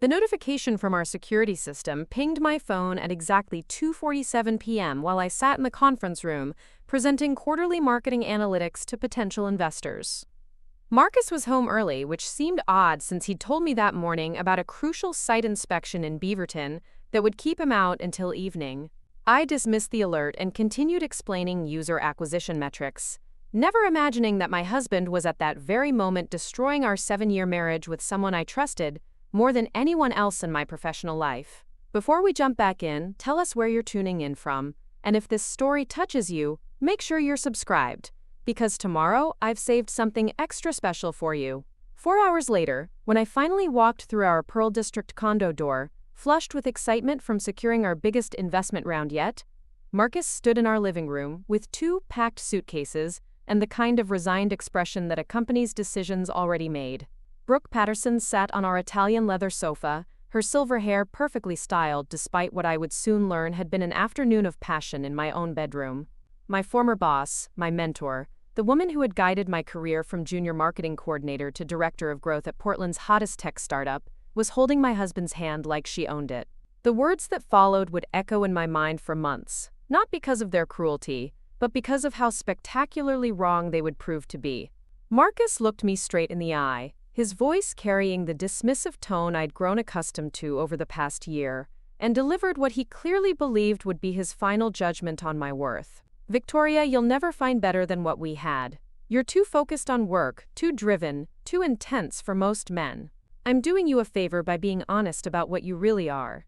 The notification from our security system pinged my phone at exactly 2:47 p.m. while I sat in the conference room, presenting quarterly marketing analytics to potential investors. Marcus was home early, which seemed odd since he'd told me that morning about a crucial site inspection in Beaverton that would keep him out until evening. I dismissed the alert and continued explaining user acquisition metrics, never imagining that my husband was at that very moment destroying our 7-year marriage with someone I trusted more than anyone else in my professional life. Before we jump back in, tell us where you're tuning in from, and if this story touches you, make sure you're subscribed, because tomorrow I've saved something extra special for you. 4 hours later, when I finally walked through our Pearl District condo door, flushed with excitement from securing our biggest investment round yet, Marcus stood in our living room with 2 packed suitcases and the kind of resigned expression that accompanies decisions already made. Brooke Patterson sat on our Italian leather sofa, her silver hair perfectly styled despite what I would soon learn had been an afternoon of passion in my own bedroom. My former boss, my mentor, the woman who had guided my career from junior marketing coordinator to director of growth at Portland's hottest tech startup, was holding my husband's hand like she owned it. The words that followed would echo in my mind for months, not because of their cruelty, but because of how spectacularly wrong they would prove to be. Marcus looked me straight in the eye, his voice carrying the dismissive tone I'd grown accustomed to over the past year, and delivered what he clearly believed would be his final judgment on my worth. "Victoria, you'll never find better than what we had. You're too focused on work, too driven, too intense for most men. I'm doing you a favor by being honest about what you really are."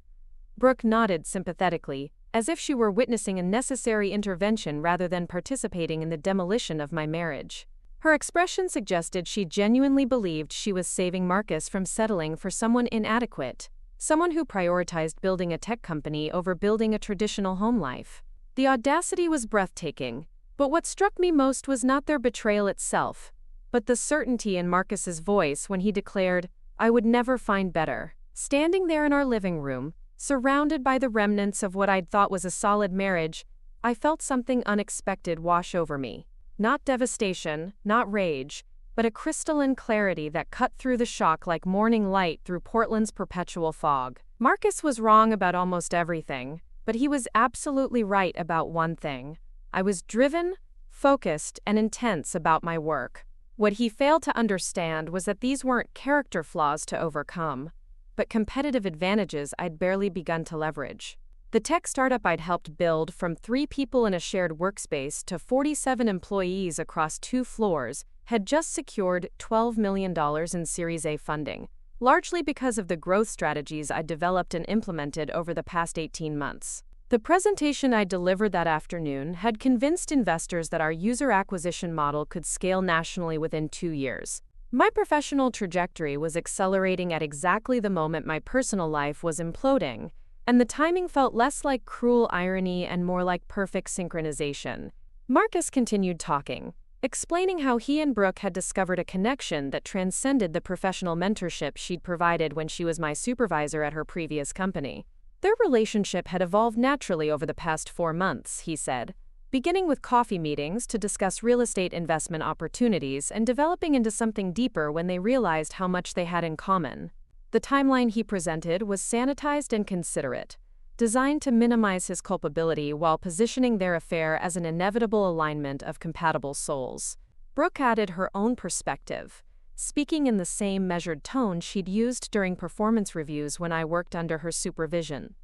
Brooke nodded sympathetically, as if she were witnessing a necessary intervention rather than participating in the demolition of my marriage. Her expression suggested she genuinely believed she was saving Marcus from settling for someone inadequate, someone who prioritized building a tech company over building a traditional home life. The audacity was breathtaking, but what struck me most was not their betrayal itself, but the certainty in Marcus's voice when he declared, "I would never find better." Standing there in our living room, surrounded by the remnants of what I'd thought was a solid marriage, I felt something unexpected wash over me. Not devastation, not rage, but a crystalline clarity that cut through the shock like morning light through Portland's perpetual fog. Marcus was wrong about almost everything, but he was absolutely right about one thing. I was driven, focused, and intense about my work. What he failed to understand was that these weren't character flaws to overcome, but competitive advantages I'd barely begun to leverage. The tech startup I'd helped build from 3 people in a shared workspace to 47 employees across 2 floors had just secured $12 million in Series A funding, largely because of the growth strategies I'd developed and implemented over the past 18 months. The presentation I delivered that afternoon had convinced investors that our user acquisition model could scale nationally within 2 years. My professional trajectory was accelerating at exactly the moment my personal life was imploding, and the timing felt less like cruel irony and more like perfect synchronization. Marcus continued talking, explaining how he and Brooke had discovered a connection that transcended the professional mentorship she'd provided when she was my supervisor at her previous company. Their relationship had evolved naturally over the past 4 months, he said, beginning with coffee meetings to discuss real estate investment opportunities and developing into something deeper when they realized how much they had in common. The timeline he presented was sanitized and considerate, designed to minimize his culpability while positioning their affair as an inevitable alignment of compatible souls. Brooke added her own perspective, speaking in the same measured tone she'd used during performance reviews when I worked under her supervision.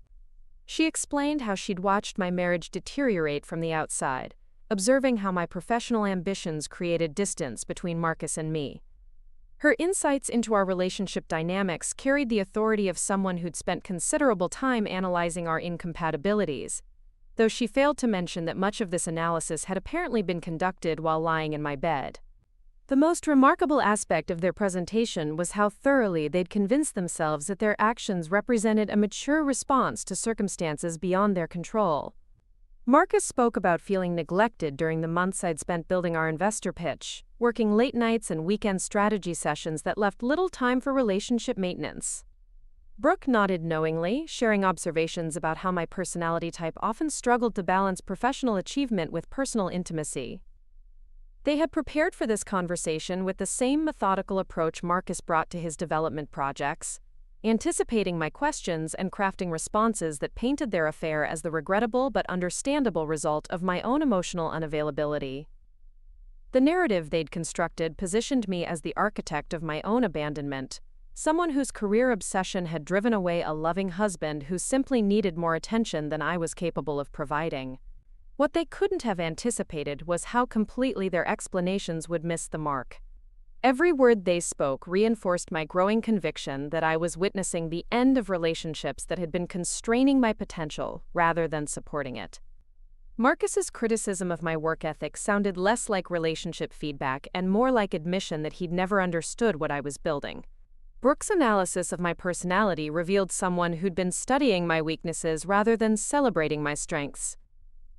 She explained how she'd watched my marriage deteriorate from the outside, observing how my professional ambitions created distance between Marcus and me. Her insights into our relationship dynamics carried the authority of someone who'd spent considerable time analyzing our incompatibilities, though she failed to mention that much of this analysis had apparently been conducted while lying in my bed. The most remarkable aspect of their presentation was how thoroughly they'd convinced themselves that their actions represented a mature response to circumstances beyond their control. Marcus spoke about feeling neglected during the months I'd spent building our investor pitch, working late nights and weekend strategy sessions that left little time for relationship maintenance. Brooke nodded knowingly, sharing observations about how my personality type often struggled to balance professional achievement with personal intimacy. They had prepared for this conversation with the same methodical approach Marcus brought to his development projects, anticipating my questions and crafting responses that painted their affair as the regrettable but understandable result of my own emotional unavailability. The narrative they'd constructed positioned me as the architect of my own abandonment, someone whose career obsession had driven away a loving husband who simply needed more attention than I was capable of providing. What they couldn't have anticipated was how completely their explanations would miss the mark. Every word they spoke reinforced my growing conviction that I was witnessing the end of relationships that had been constraining my potential rather than supporting it. Marcus's criticism of my work ethic sounded less like relationship feedback and more like admission that he'd never understood what I was building. Brooke's analysis of my personality revealed someone who'd been studying my weaknesses rather than celebrating my strengths.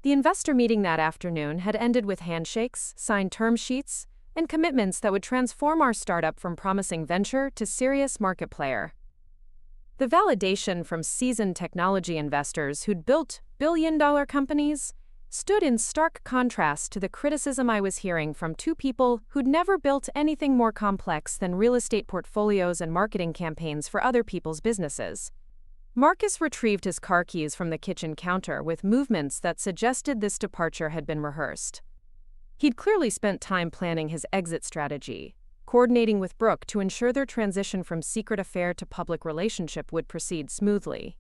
The investor meeting that afternoon had ended with handshakes, signed term sheets, and commitments that would transform our startup from promising venture to serious market player. The validation from seasoned technology investors who'd built billion-dollar companies stood in stark contrast to the criticism I was hearing from two people who'd never built anything more complex than real estate portfolios and marketing campaigns for other people's businesses. Marcus retrieved his car keys from the kitchen counter with movements that suggested this departure had been rehearsed. He'd clearly spent time planning his exit strategy, coordinating with Brooke to ensure their transition from secret affair to public relationship would proceed smoothly.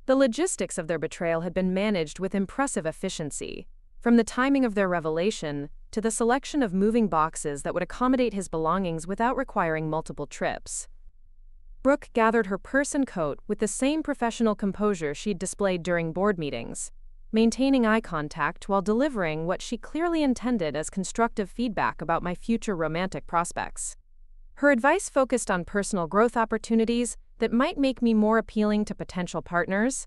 The logistics of their betrayal had been managed with impressive efficiency, from the timing of their revelation to the selection of moving boxes that would accommodate his belongings without requiring multiple trips. Brooke gathered her purse and coat with the same professional composure she'd displayed during board meetings, maintaining eye contact while delivering what she clearly intended as constructive feedback about my future romantic prospects. Her advice focused on personal growth opportunities that might make me more appealing to potential partners,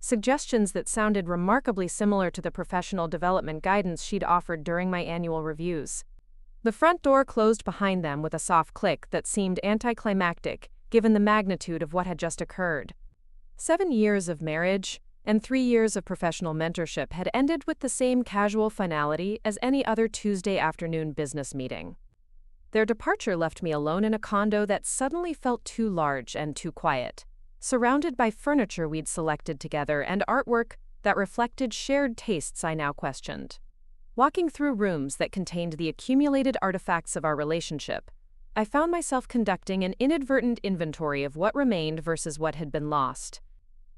suggestions that sounded remarkably similar to the professional development guidance she'd offered during my annual reviews. The front door closed behind them with a soft click that seemed anticlimactic given the magnitude of what had just occurred. 7 years of marriage and 3 years of professional mentorship had ended with the same casual finality as any other Tuesday afternoon business meeting. Their departure left me alone in a condo that suddenly felt too large and too quiet, surrounded by furniture we'd selected together and artwork that reflected shared tastes I now questioned. Walking through rooms that contained the accumulated artifacts of our relationship, I found myself conducting an inadvertent inventory of what remained versus what had been lost.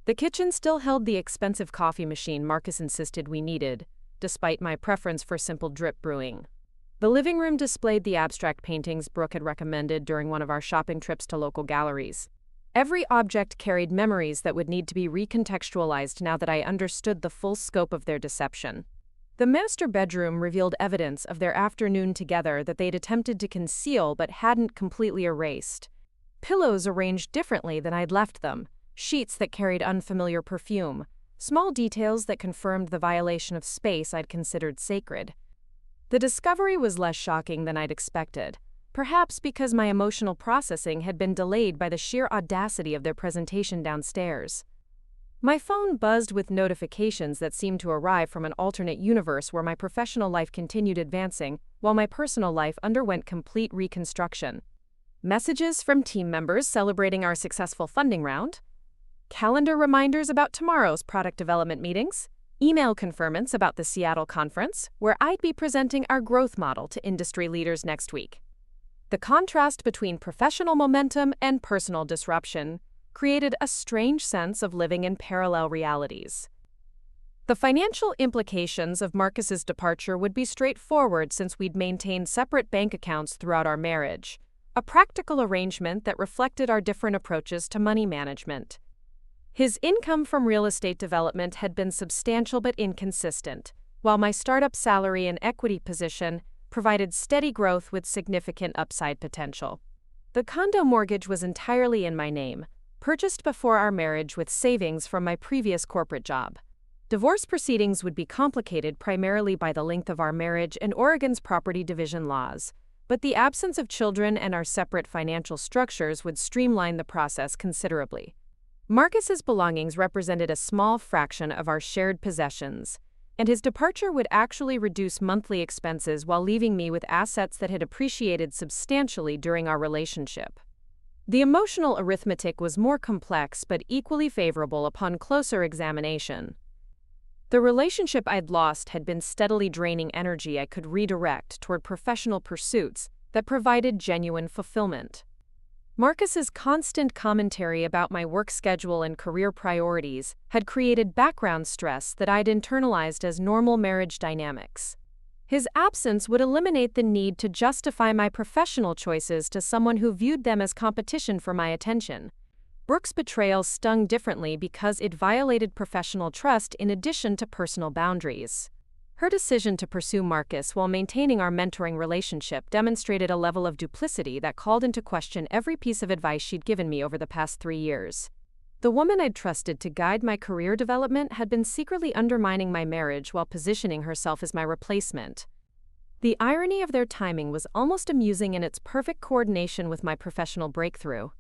The kitchen still held the expensive coffee machine Marcus insisted we needed, despite my preference for simple drip brewing. The living room displayed the abstract paintings Brooke had recommended during one of our shopping trips to local galleries. Every object carried memories that would need to be recontextualized now that I understood the full scope of their deception. The master bedroom revealed evidence of their afternoon together that they'd attempted to conceal but hadn't completely erased. Pillows arranged differently than I'd left them, sheets that carried unfamiliar perfume, small details that confirmed the violation of space I'd considered sacred. The discovery was less shocking than I'd expected, perhaps because my emotional processing had been delayed by the sheer audacity of their presentation downstairs. My phone buzzed with notifications that seemed to arrive from an alternate universe where my professional life continued advancing while my personal life underwent complete reconstruction. Messages from team members celebrating our successful funding round, calendar reminders about tomorrow's product development meetings, email confirmants about the Seattle conference, where I'd be presenting our growth model to industry leaders next week. The contrast between professional momentum and personal disruption created a strange sense of living in parallel realities. The financial implications of Marcus's departure would be straightforward since we'd maintained separate bank accounts throughout our marriage, a practical arrangement that reflected our different approaches to money management. His income from real estate development had been substantial but inconsistent, while my startup salary and equity position provided steady growth with significant upside potential. The condo mortgage was entirely in my name, purchased before our marriage with savings from my previous corporate job. Divorce proceedings would be complicated primarily by the length of our marriage and Oregon's property division laws, but the absence of children and our separate financial structures would streamline the process considerably. Marcus's belongings represented a small fraction of our shared possessions, and his departure would actually reduce monthly expenses while leaving me with assets that had appreciated substantially during our relationship. The emotional arithmetic was more complex but equally favorable upon closer examination. The relationship I'd lost had been steadily draining energy I could redirect toward professional pursuits that provided genuine fulfillment. Marcus's constant commentary about my work schedule and career priorities had created background stress that I'd internalized as normal marriage dynamics. His absence would eliminate the need to justify my professional choices to someone who viewed them as competition for my attention. Brooke's betrayal stung differently because it violated professional trust in addition to personal boundaries. Her decision to pursue Marcus while maintaining our mentoring relationship demonstrated a level of duplicity that called into question every piece of advice she'd given me over the past 3 years. The woman I'd trusted to guide my career development had been secretly undermining my marriage while positioning herself as my replacement. The irony of their timing was almost amusing in its perfect coordination with my professional breakthrough.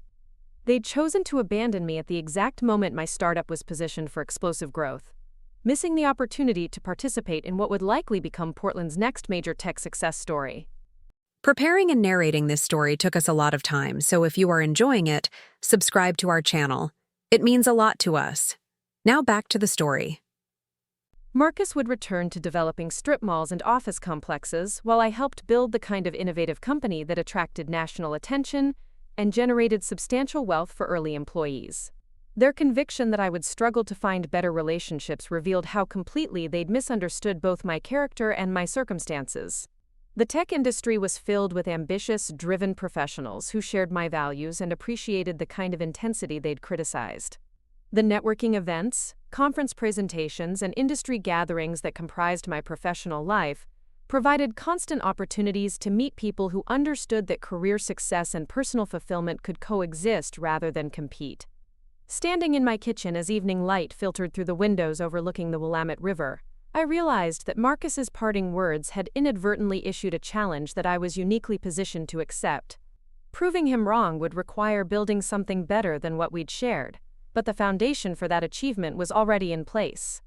They'd chosen to abandon me at the exact moment my startup was positioned for explosive growth, missing the opportunity to participate in what would likely become Portland's next major tech success story. Preparing and narrating this story took us a lot of time, so if you are enjoying it, subscribe to our channel. It means a lot to us. Now back to the story. Marcus would return to developing strip malls and office complexes while I helped build the kind of innovative company that attracted national attention and generated substantial wealth for early employees. Their conviction that I would struggle to find better relationships revealed how completely they'd misunderstood both my character and my circumstances. The tech industry was filled with ambitious, driven professionals who shared my values and appreciated the kind of intensity they'd criticized. The networking events, conference presentations, and industry gatherings that comprised my professional life provided constant opportunities to meet people who understood that career success and personal fulfillment could coexist rather than compete. Standing in my kitchen as evening light filtered through the windows overlooking the Willamette River, I realized that Marcus's parting words had inadvertently issued a challenge that I was uniquely positioned to accept. Proving him wrong would require building something better than what we'd shared, but the foundation for that achievement was already in place.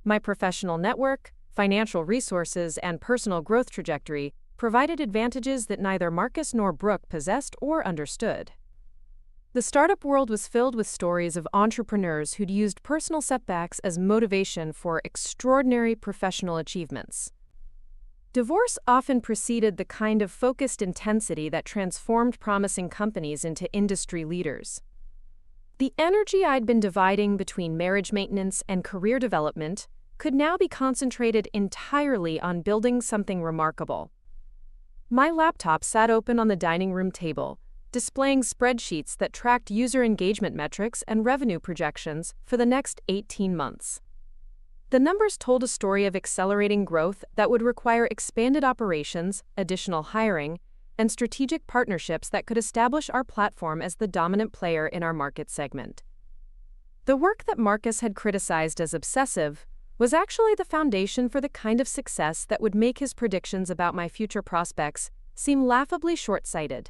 My professional network, financial resources, and personal growth trajectory provided advantages that neither Marcus nor Brooke possessed or understood. The startup world was filled with stories of entrepreneurs who'd used personal setbacks as motivation for extraordinary professional achievements. Divorce often preceded the kind of focused intensity that transformed promising companies into industry leaders. The energy I'd been dividing between marriage maintenance and career development could now be concentrated entirely on building something remarkable. My laptop sat open on the dining room table, displaying spreadsheets that tracked user engagement metrics and revenue projections for the next 18 months. The numbers told a story of accelerating growth that would require expanded operations, additional hiring, and strategic partnerships that could establish our platform as the dominant player in our market segment. The work that Marcus had criticized as obsessive was actually the foundation for the kind of success that would make his predictions about my future prospects seem laughably short-sighted.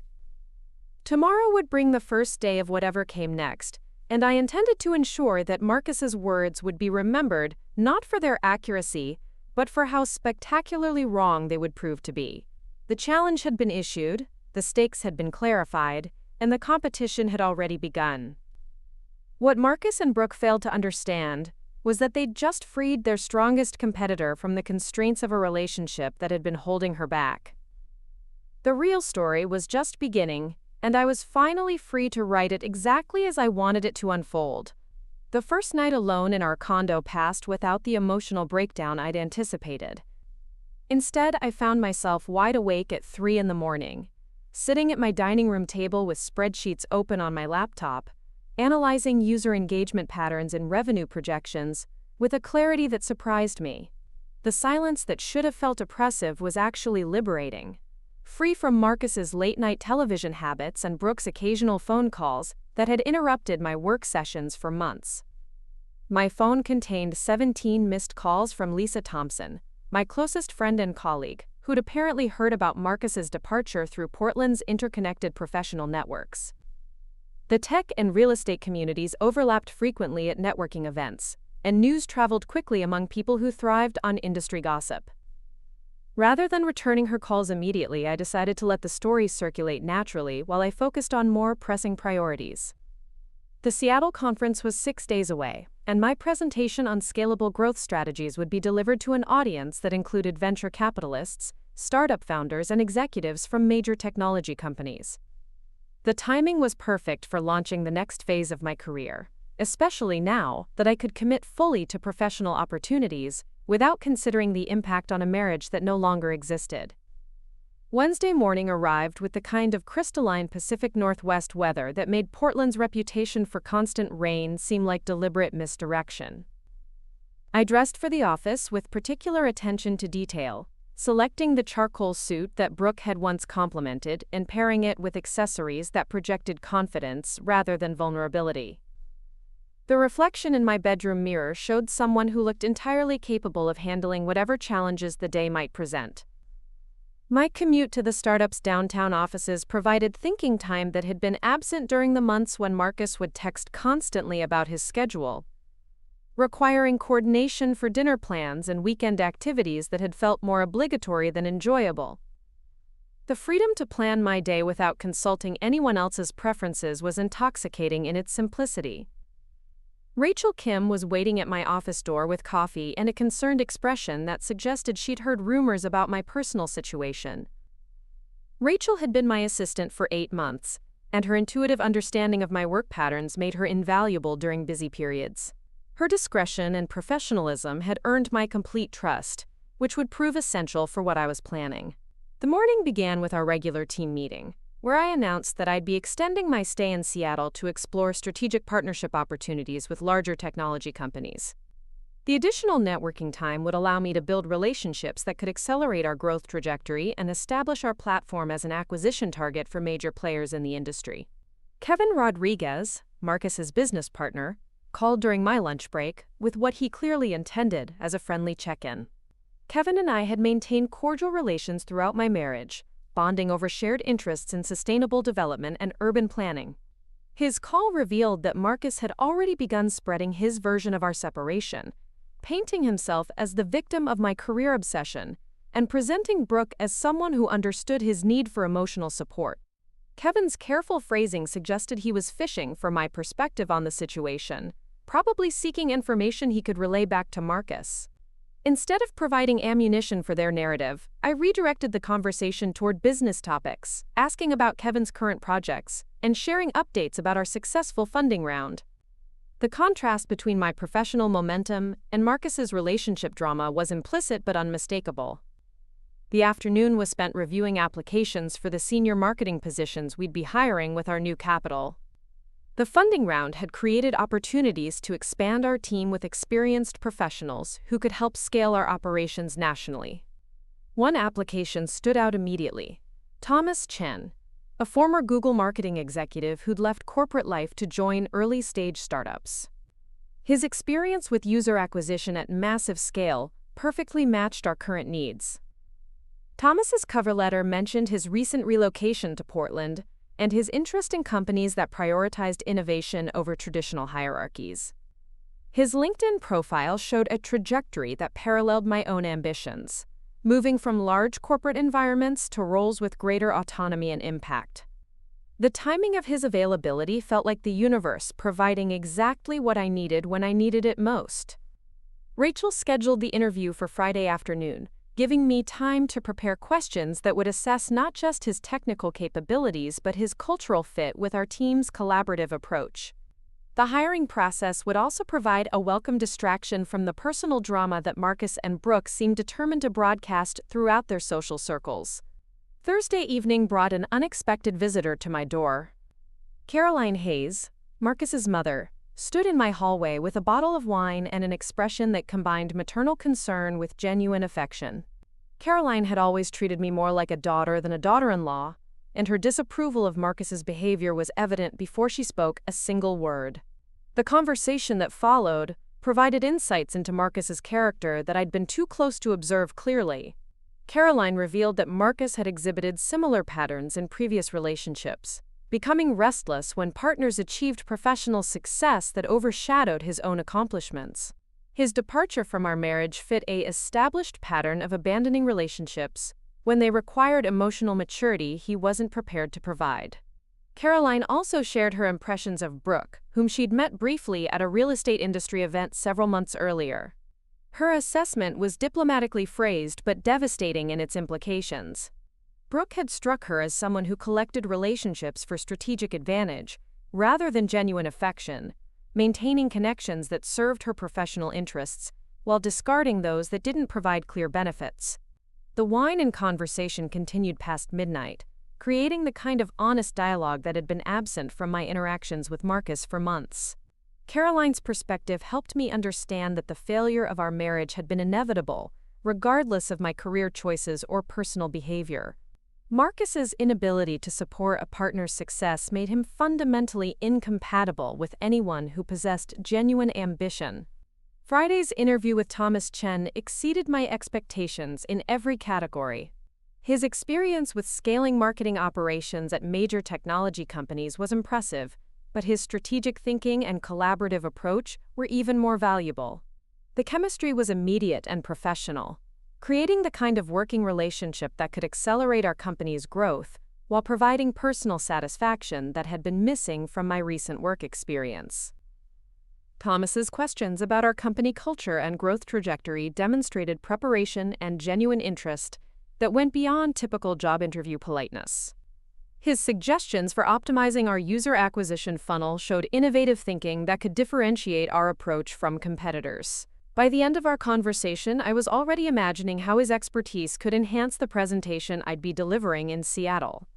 Tomorrow would bring the first day of whatever came next, and I intended to ensure that Marcus's words would be remembered not for their accuracy, but for how spectacularly wrong they would prove to be. The challenge had been issued, the stakes had been clarified, and the competition had already begun. What Marcus and Brooke failed to understand was that they'd just freed their strongest competitor from the constraints of a relationship that had been holding her back. The real story was just beginning, and I was finally free to write it exactly as I wanted it to unfold. The first night alone in our condo passed without the emotional breakdown I'd anticipated. Instead, I found myself wide awake at 3 a.m, sitting at my dining room table with spreadsheets open on my laptop, analyzing user engagement patterns and revenue projections with a clarity that surprised me. The silence that should have felt oppressive was actually liberating. Free from Marcus's late-night television habits and Brooke's occasional phone calls that had interrupted my work sessions for months. My phone contained 17 missed calls from Lisa Thompson, my closest friend and colleague, who'd apparently heard about Marcus's departure through Portland's interconnected professional networks. The tech and real estate communities overlapped frequently at networking events, and news traveled quickly among people who thrived on industry gossip. Rather than returning her calls immediately, I decided to let the stories circulate naturally while I focused on more pressing priorities. The Seattle conference was 6 days away, and my presentation on scalable growth strategies would be delivered to an audience that included venture capitalists, startup founders, and executives from major technology companies. The timing was perfect for launching the next phase of my career, especially now that I could commit fully to professional opportunities without considering the impact on a marriage that no longer existed. Wednesday morning arrived with the kind of crystalline Pacific Northwest weather that made Portland's reputation for constant rain seem like deliberate misdirection. I dressed for the office with particular attention to detail, selecting the charcoal suit that Brooke had once complimented and pairing it with accessories that projected confidence rather than vulnerability. The reflection in my bedroom mirror showed someone who looked entirely capable of handling whatever challenges the day might present. My commute to the startup's downtown offices provided thinking time that had been absent during the months when Marcus would text constantly about his schedule, requiring coordination for dinner plans and weekend activities that had felt more obligatory than enjoyable. The freedom to plan my day without consulting anyone else's preferences was intoxicating in its simplicity. Rachel Kim was waiting at my office door with coffee and a concerned expression that suggested she'd heard rumors about my personal situation. Rachel had been my assistant for 8 months, and her intuitive understanding of my work patterns made her invaluable during busy periods. Her discretion and professionalism had earned my complete trust, which would prove essential for what I was planning. The morning began with our regular team meeting, where I announced that I'd be extending my stay in Seattle to explore strategic partnership opportunities with larger technology companies. The additional networking time would allow me to build relationships that could accelerate our growth trajectory and establish our platform as an acquisition target for major players in the industry. Kevin Rodriguez, Marcus's business partner, called during my lunch break with what he clearly intended as a friendly check-in. Kevin and I had maintained cordial relations throughout my marriage, bonding over shared interests in sustainable development and urban planning. His call revealed that Marcus had already begun spreading his version of our separation, painting himself as the victim of my career obsession and presenting Brooke as someone who understood his need for emotional support. Kevin's careful phrasing suggested he was fishing for my perspective on the situation, probably seeking information he could relay back to Marcus. Instead of providing ammunition for their narrative, I redirected the conversation toward business topics, asking about Kevin's current projects, and sharing updates about our successful funding round. The contrast between my professional momentum and Marcus's relationship drama was implicit but unmistakable. The afternoon was spent reviewing applications for the senior marketing positions we'd be hiring with our new capital. The funding round had created opportunities to expand our team with experienced professionals who could help scale our operations nationally. One application stood out immediately: Thomas Chen, a former Google marketing executive who'd left corporate life to join early-stage startups. His experience with user acquisition at massive scale perfectly matched our current needs. Thomas's cover letter mentioned his recent relocation to Portland and his interest in companies that prioritized innovation over traditional hierarchies. His LinkedIn profile showed a trajectory that paralleled my own ambitions, moving from large corporate environments to roles with greater autonomy and impact. The timing of his availability felt like the universe providing exactly what I needed when I needed it most. Rachel scheduled the interview for Friday afternoon, giving me time to prepare questions that would assess not just his technical capabilities but his cultural fit with our team's collaborative approach. The hiring process would also provide a welcome distraction from the personal drama that Marcus and Brooke seemed determined to broadcast throughout their social circles. Thursday evening brought an unexpected visitor to my door. Caroline Hayes, Marcus's mother, stood in my hallway with a bottle of wine and an expression that combined maternal concern with genuine affection. Caroline had always treated me more like a daughter than a daughter-in-law, and her disapproval of Marcus's behavior was evident before she spoke a single word. The conversation that followed provided insights into Marcus's character that I'd been too close to observe clearly. Caroline revealed that Marcus had exhibited similar patterns in previous relationships, becoming restless when partners achieved professional success that overshadowed his own accomplishments. His departure from our marriage fit a established pattern of abandoning relationships when they required emotional maturity he wasn't prepared to provide. Caroline also shared her impressions of Brooke, whom she'd met briefly at a real estate industry event several months earlier. Her assessment was diplomatically phrased but devastating in its implications. Brooke had struck her as someone who collected relationships for strategic advantage, rather than genuine affection, maintaining connections that served her professional interests, while discarding those that didn't provide clear benefits. The wine and conversation continued past midnight, creating the kind of honest dialogue that had been absent from my interactions with Marcus for months. Caroline's perspective helped me understand that the failure of our marriage had been inevitable, regardless of my career choices or personal behavior. Marcus's inability to support a partner's success made him fundamentally incompatible with anyone who possessed genuine ambition. Friday's interview with Thomas Chen exceeded my expectations in every category. His experience with scaling marketing operations at major technology companies was impressive, but his strategic thinking and collaborative approach were even more valuable. The chemistry was immediate and professional, creating the kind of working relationship that could accelerate our company's growth while providing personal satisfaction that had been missing from my recent work experience. Thomas's questions about our company culture and growth trajectory demonstrated preparation and genuine interest that went beyond typical job interview politeness. His suggestions for optimizing our user acquisition funnel showed innovative thinking that could differentiate our approach from competitors. By the end of our conversation, I was already imagining how his expertise could enhance the presentation I'd be delivering in Seattle.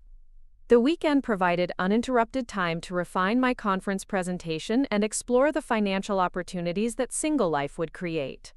The weekend provided uninterrupted time to refine my conference presentation and explore the financial opportunities that single life would create.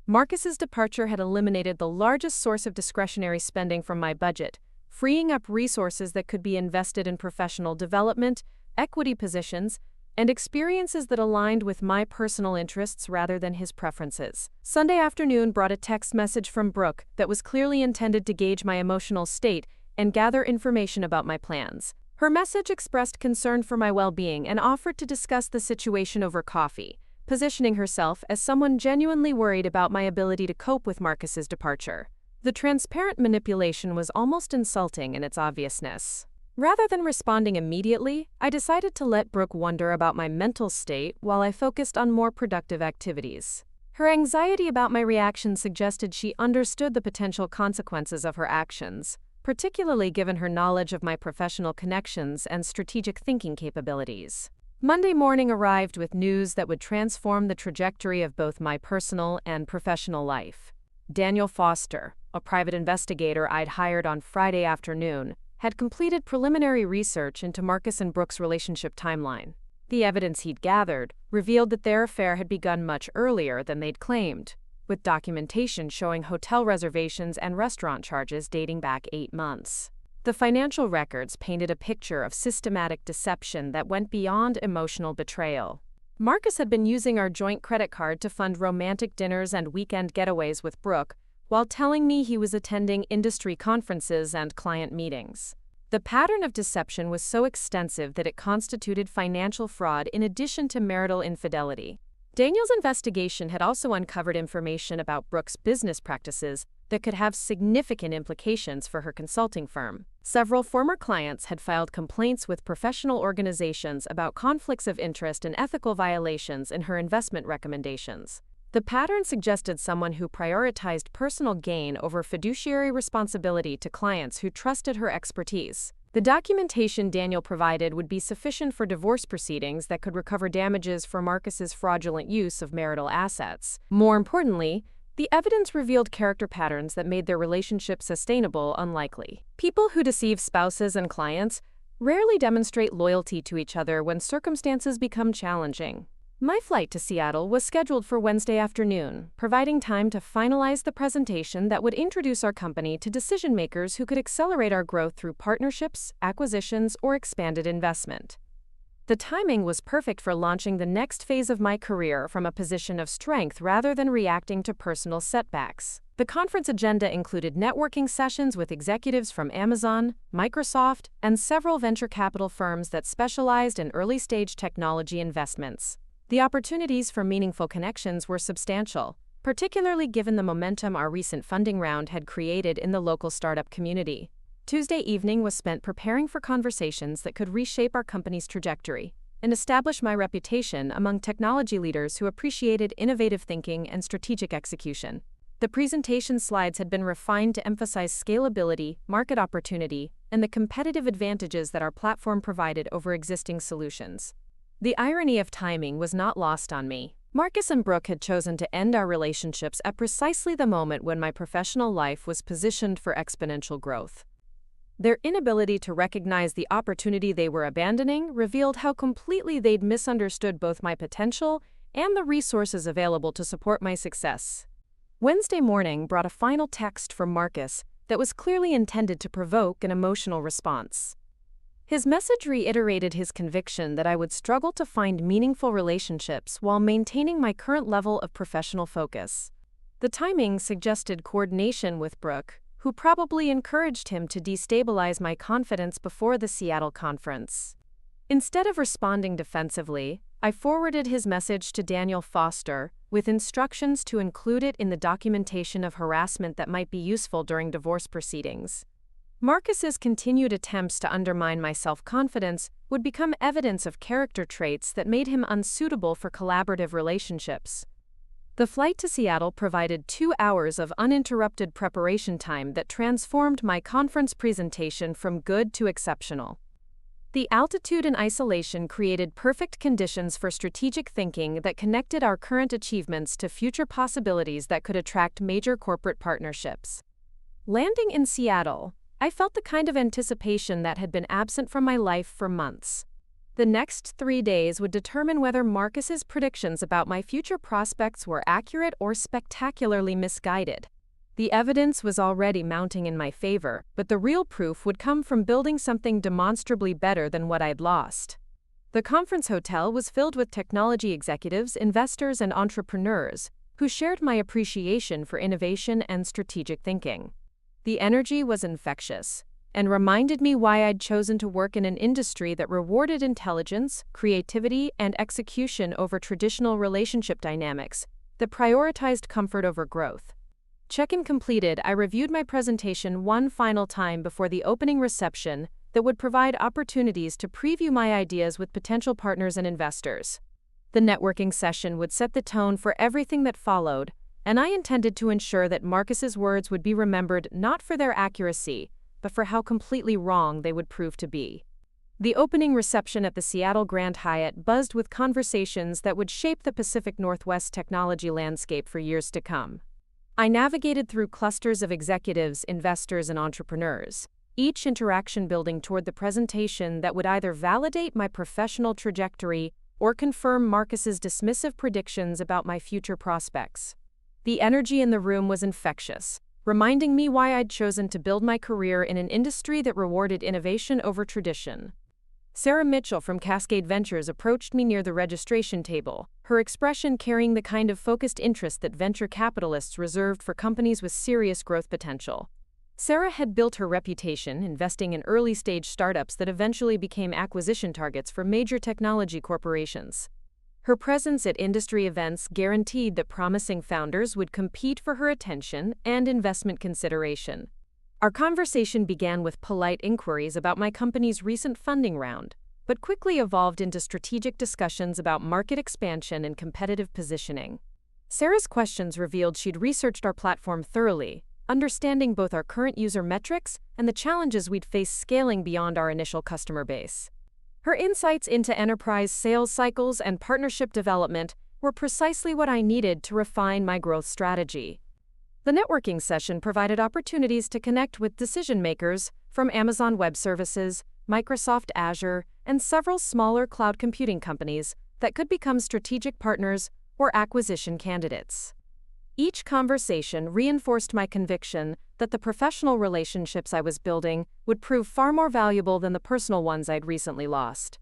Marcus's departure had eliminated the largest source of discretionary spending from my budget, freeing up resources that could be invested in professional development, equity positions, and experiences that aligned with my personal interests rather than his preferences. Sunday afternoon brought a text message from Brooke that was clearly intended to gauge my emotional state and gather information about my plans. Her message expressed concern for my well-being and offered to discuss the situation over coffee, positioning herself as someone genuinely worried about my ability to cope with Marcus's departure. The transparent manipulation was almost insulting in its obviousness. Rather than responding immediately, I decided to let Brooke wonder about my mental state while I focused on more productive activities. Her anxiety about my reaction suggested she understood the potential consequences of her actions, particularly given her knowledge of my professional connections and strategic thinking capabilities. Monday morning arrived with news that would transform the trajectory of both my personal and professional life. Daniel Foster, a private investigator I'd hired on Friday afternoon, had completed preliminary research into Marcus and Brooke's relationship timeline. The evidence he'd gathered revealed that their affair had begun much earlier than they'd claimed, with documentation showing hotel reservations and restaurant charges dating back 8 months. The financial records painted a picture of systematic deception that went beyond emotional betrayal. Marcus had been using our joint credit card to fund romantic dinners and weekend getaways with Brooke, while telling me he was attending industry conferences and client meetings. The pattern of deception was so extensive that it constituted financial fraud in addition to marital infidelity. Daniel's investigation had also uncovered information about Brooke's business practices that could have significant implications for her consulting firm. Several former clients had filed complaints with professional organizations about conflicts of interest and ethical violations in her investment recommendations. The pattern suggested someone who prioritized personal gain over fiduciary responsibility to clients who trusted her expertise. The documentation Daniel provided would be sufficient for divorce proceedings that could recover damages for Marcus's fraudulent use of marital assets. More importantly, the evidence revealed character patterns that made their relationship sustainable unlikely. People who deceive spouses and clients rarely demonstrate loyalty to each other when circumstances become challenging. My flight to Seattle was scheduled for Wednesday afternoon, providing time to finalize the presentation that would introduce our company to decision-makers who could accelerate our growth through partnerships, acquisitions, or expanded investment. The timing was perfect for launching the next phase of my career from a position of strength rather than reacting to personal setbacks. The conference agenda included networking sessions with executives from Amazon, Microsoft, and several venture capital firms that specialized in early-stage technology investments. The opportunities for meaningful connections were substantial, particularly given the momentum our recent funding round had created in the local startup community. Tuesday evening was spent preparing for conversations that could reshape our company's trajectory and establish my reputation among technology leaders who appreciated innovative thinking and strategic execution. The presentation slides had been refined to emphasize scalability, market opportunity, and the competitive advantages that our platform provided over existing solutions. The irony of timing was not lost on me. Marcus and Brooke had chosen to end our relationships at precisely the moment when my professional life was positioned for exponential growth. Their inability to recognize the opportunity they were abandoning revealed how completely they'd misunderstood both my potential and the resources available to support my success. Wednesday morning brought a final text from Marcus that was clearly intended to provoke an emotional response. His message reiterated his conviction that I would struggle to find meaningful relationships while maintaining my current level of professional focus. The timing suggested coordination with Brooke, who probably encouraged him to destabilize my confidence before the Seattle conference. Instead of responding defensively, I forwarded his message to Daniel Foster, with instructions to include it in the documentation of harassment that might be useful during divorce proceedings. Marcus's continued attempts to undermine my self-confidence would become evidence of character traits that made him unsuitable for collaborative relationships. The flight to Seattle provided 2 hours of uninterrupted preparation time that transformed my conference presentation from good to exceptional. The altitude and isolation created perfect conditions for strategic thinking that connected our current achievements to future possibilities that could attract major corporate partnerships. Landing in Seattle, I felt the kind of anticipation that had been absent from my life for months. The next 3 days would determine whether Marcus's predictions about my future prospects were accurate or spectacularly misguided. The evidence was already mounting in my favor, but the real proof would come from building something demonstrably better than what I'd lost. The conference hotel was filled with technology executives, investors, and entrepreneurs who shared my appreciation for innovation and strategic thinking. The energy was infectious and reminded me why I'd chosen to work in an industry that rewarded intelligence, creativity, and execution over traditional relationship dynamics, that prioritized comfort over growth. Check-in completed, I reviewed my presentation one final time before the opening reception that would provide opportunities to preview my ideas with potential partners and investors. The networking session would set the tone for everything that followed, and I intended to ensure that Marcus's words would be remembered not for their accuracy, but for how completely wrong they would prove to be. The opening reception at the Seattle Grand Hyatt buzzed with conversations that would shape the Pacific Northwest technology landscape for years to come. I navigated through clusters of executives, investors, and entrepreneurs, each interaction building toward the presentation that would either validate my professional trajectory or confirm Marcus's dismissive predictions about my future prospects. The energy in the room was infectious, reminding me why I'd chosen to build my career in an industry that rewarded innovation over tradition. Sarah Mitchell from Cascade Ventures approached me near the registration table, her expression carrying the kind of focused interest that venture capitalists reserved for companies with serious growth potential. Sarah had built her reputation investing in early-stage startups that eventually became acquisition targets for major technology corporations. Her presence at industry events guaranteed that promising founders would compete for her attention and investment consideration. Our conversation began with polite inquiries about my company's recent funding round, but quickly evolved into strategic discussions about market expansion and competitive positioning. Sarah's questions revealed she'd researched our platform thoroughly, understanding both our current user metrics and the challenges we'd face scaling beyond our initial customer base. Her insights into enterprise sales cycles and partnership development were precisely what I needed to refine my growth strategy. The networking session provided opportunities to connect with decision-makers from Amazon Web Services, Microsoft Azure, and several smaller cloud computing companies that could become strategic partners or acquisition candidates. Each conversation reinforced my conviction that the professional relationships I was building would prove far more valuable than the personal ones I'd recently lost.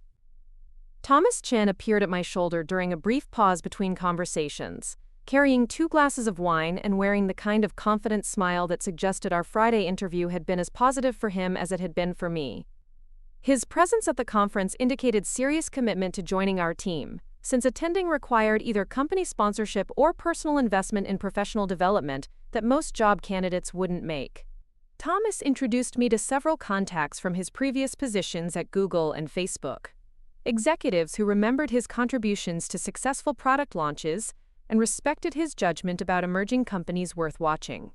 Thomas Chen appeared at my shoulder during a brief pause between conversations, carrying 2 glasses of wine and wearing the kind of confident smile that suggested our Friday interview had been as positive for him as it had been for me. His presence at the conference indicated serious commitment to joining our team, since attending required either company sponsorship or personal investment in professional development that most job candidates wouldn't make. Thomas introduced me to several contacts from his previous positions at Google and Facebook, executives who remembered his contributions to successful product launches and respected his judgment about emerging companies worth watching.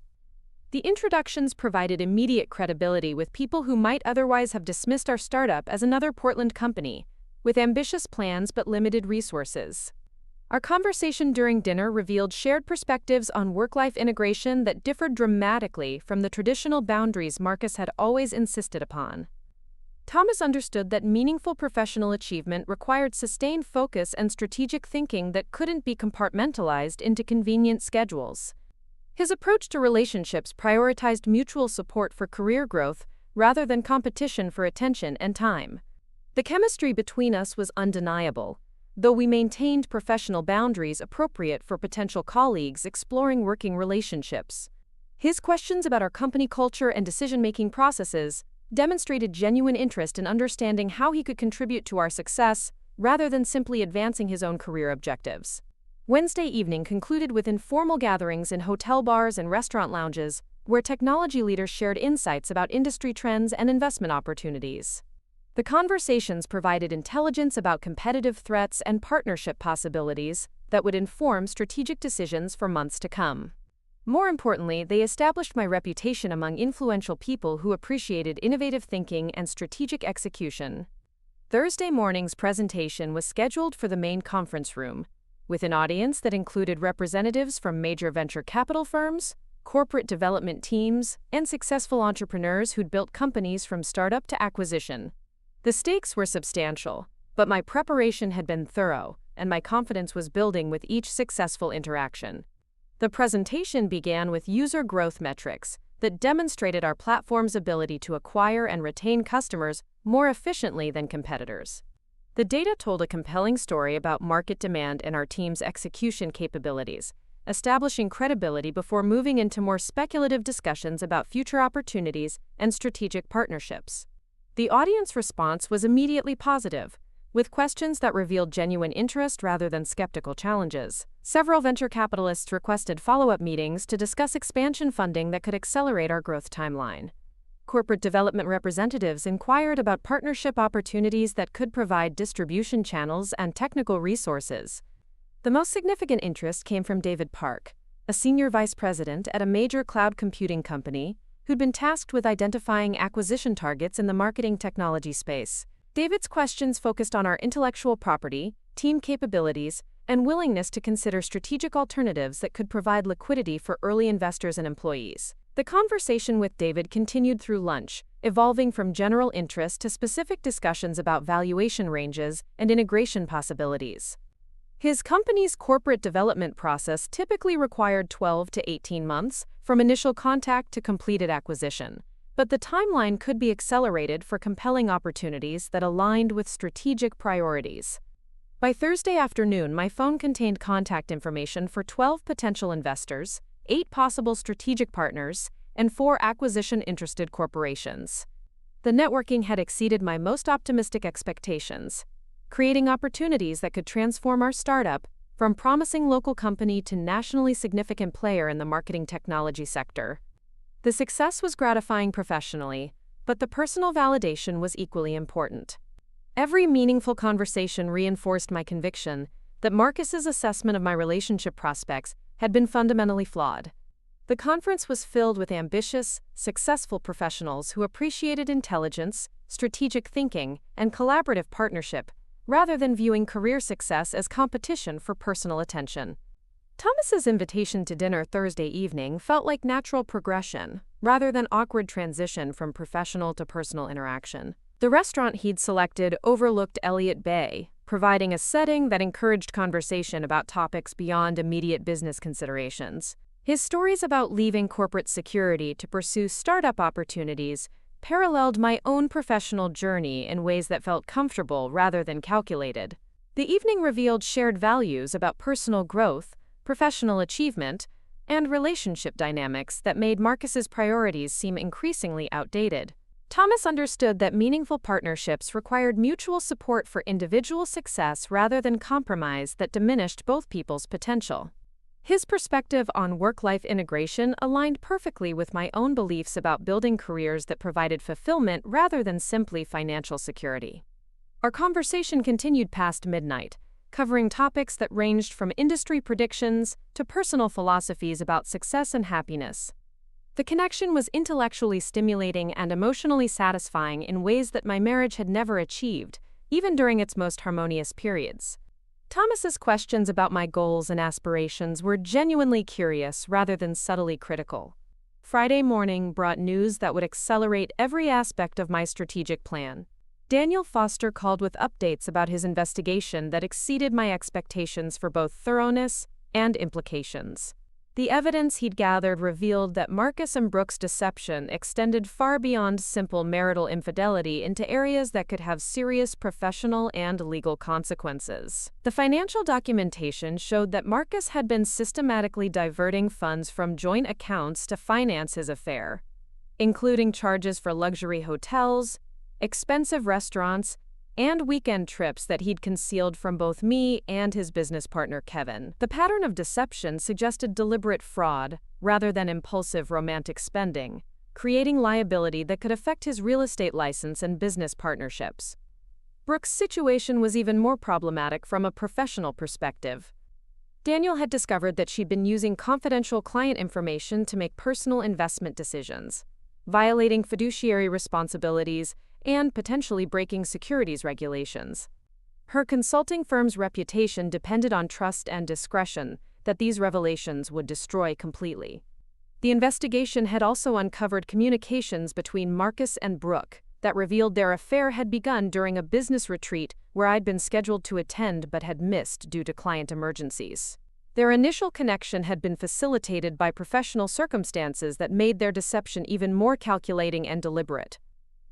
The introductions provided immediate credibility with people who might otherwise have dismissed our startup as another Portland company, with ambitious plans but limited resources. Our conversation during dinner revealed shared perspectives on work-life integration that differed dramatically from the traditional boundaries Marcus had always insisted upon. Thomas understood that meaningful professional achievement required sustained focus and strategic thinking that couldn't be compartmentalized into convenient schedules. His approach to relationships prioritized mutual support for career growth rather than competition for attention and time. The chemistry between us was undeniable, though we maintained professional boundaries appropriate for potential colleagues exploring working relationships. His questions about our company culture and decision-making processes demonstrated genuine interest in understanding how he could contribute to our success rather than simply advancing his own career objectives. Wednesday evening concluded with informal gatherings in hotel bars and restaurant lounges, where technology leaders shared insights about industry trends and investment opportunities. The conversations provided intelligence about competitive threats and partnership possibilities that would inform strategic decisions for months to come. More importantly, they established my reputation among influential people who appreciated innovative thinking and strategic execution. Thursday morning's presentation was scheduled for the main conference room, with an audience that included representatives from major venture capital firms, corporate development teams, and successful entrepreneurs who'd built companies from startup to acquisition. The stakes were substantial, but my preparation had been thorough, and my confidence was building with each successful interaction. The presentation began with user growth metrics that demonstrated our platform's ability to acquire and retain customers more efficiently than competitors. The data told a compelling story about market demand and our team's execution capabilities, establishing credibility before moving into more speculative discussions about future opportunities and strategic partnerships. The audience response was immediately positive, with questions that revealed genuine interest rather than skeptical challenges. Several venture capitalists requested follow-up meetings to discuss expansion funding that could accelerate our growth timeline. Corporate development representatives inquired about partnership opportunities that could provide distribution channels and technical resources. The most significant interest came from David Park, a senior vice president at a major cloud computing company, who'd been tasked with identifying acquisition targets in the marketing technology space. David's questions focused on our intellectual property, team capabilities, and willingness to consider strategic alternatives that could provide liquidity for early investors and employees. The conversation with David continued through lunch, evolving from general interest to specific discussions about valuation ranges and integration possibilities. His company's corporate development process typically required 12 to 18 months, from initial contact to completed acquisition, but the timeline could be accelerated for compelling opportunities that aligned with strategic priorities. By Thursday afternoon, my phone contained contact information for 12 potential investors, 8 possible strategic partners, and 4 acquisition-interested corporations. The networking had exceeded my most optimistic expectations, creating opportunities that could transform our startup from promising local company to nationally significant player in the marketing technology sector. The success was gratifying professionally, but the personal validation was equally important. Every meaningful conversation reinforced my conviction that Marcus's assessment of my relationship prospects had been fundamentally flawed. The conference was filled with ambitious, successful professionals who appreciated intelligence, strategic thinking, and collaborative partnership, rather than viewing career success as competition for personal attention. Thomas's invitation to dinner Thursday evening felt like natural progression, rather than awkward transition from professional to personal interaction. The restaurant he'd selected overlooked Elliott Bay, providing a setting that encouraged conversation about topics beyond immediate business considerations. His stories about leaving corporate security to pursue startup opportunities paralleled my own professional journey in ways that felt comfortable rather than calculated. The evening revealed shared values about personal growth, professional achievement, and relationship dynamics that made Marcus's priorities seem increasingly outdated. Thomas understood that meaningful partnerships required mutual support for individual success rather than compromise that diminished both people's potential. His perspective on work-life integration aligned perfectly with my own beliefs about building careers that provided fulfillment rather than simply financial security. Our conversation continued past midnight, covering topics that ranged from industry predictions to personal philosophies about success and happiness. The connection was intellectually stimulating and emotionally satisfying in ways that my marriage had never achieved, even during its most harmonious periods. Thomas's questions about my goals and aspirations were genuinely curious rather than subtly critical. Friday morning brought news that would accelerate every aspect of my strategic plan. Daniel Foster called with updates about his investigation that exceeded my expectations for both thoroughness and implications. The evidence he'd gathered revealed that Marcus and Brooke's deception extended far beyond simple marital infidelity into areas that could have serious professional and legal consequences. The financial documentation showed that Marcus had been systematically diverting funds from joint accounts to finance his affair, including charges for luxury hotels, expensive restaurants, and weekend trips that he'd concealed from both me and his business partner Kevin. The pattern of deception suggested deliberate fraud rather than impulsive romantic spending, creating liability that could affect his real estate license and business partnerships. Brooke's situation was even more problematic from a professional perspective. Daniel had discovered that she'd been using confidential client information to make personal investment decisions, violating fiduciary responsibilities and potentially breaking securities regulations. Her consulting firm's reputation depended on trust and discretion that these revelations would destroy completely. The investigation had also uncovered communications between Marcus and Brooke that revealed their affair had begun during a business retreat where I'd been scheduled to attend but had missed due to client emergencies. Their initial connection had been facilitated by professional circumstances that made their deception even more calculating and deliberate.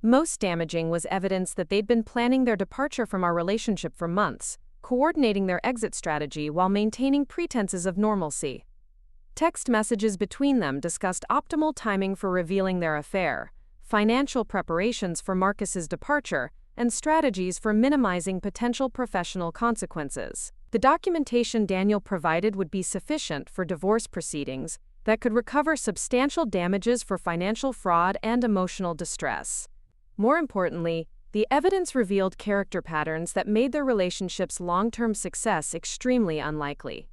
Most damaging was evidence that they'd been planning their departure from our relationship for months, coordinating their exit strategy while maintaining pretenses of normalcy. Text messages between them discussed optimal timing for revealing their affair, financial preparations for Marcus's departure, and strategies for minimizing potential professional consequences. The documentation Daniel provided would be sufficient for divorce proceedings that could recover substantial damages for financial fraud and emotional distress. More importantly, the evidence revealed character patterns that made their relationship's long-term success extremely unlikely.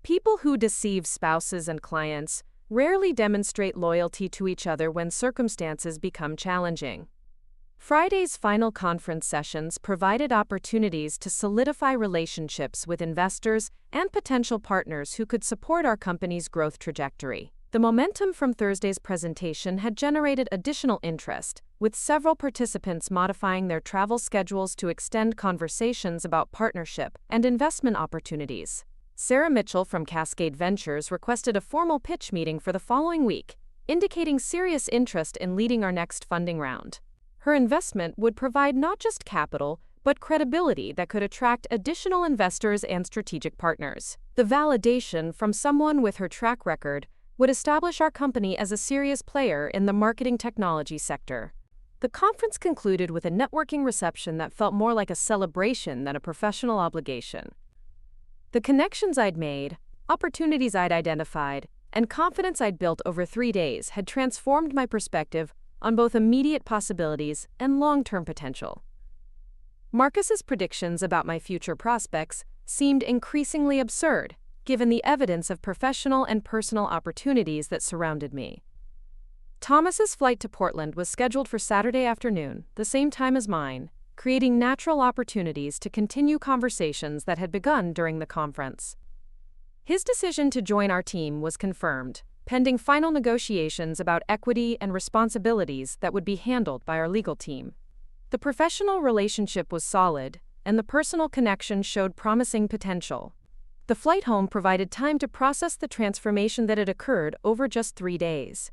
People who deceive spouses and clients rarely demonstrate loyalty to each other when circumstances become challenging. Friday's final conference sessions provided opportunities to solidify relationships with investors and potential partners who could support our company's growth trajectory. The momentum from Thursday's presentation had generated additional interest, with several participants modifying their travel schedules to extend conversations about partnership and investment opportunities. Sarah Mitchell from Cascade Ventures requested a formal pitch meeting for the following week, indicating serious interest in leading our next funding round. Her investment would provide not just capital, but credibility that could attract additional investors and strategic partners. The validation from someone with her track record would establish our company as a serious player in the marketing technology sector. The conference concluded with a networking reception that felt more like a celebration than a professional obligation. The connections I'd made, opportunities I'd identified, and confidence I'd built over 3 days had transformed my perspective on both immediate possibilities and long-term potential. Marcus's predictions about my future prospects seemed increasingly absurd, given the evidence of professional and personal opportunities that surrounded me. Thomas's flight to Portland was scheduled for Saturday afternoon, the same time as mine, creating natural opportunities to continue conversations that had begun during the conference. His decision to join our team was confirmed, pending final negotiations about equity and responsibilities that would be handled by our legal team. The professional relationship was solid, and the personal connection showed promising potential. The flight home provided time to process the transformation that had occurred over just 3 days.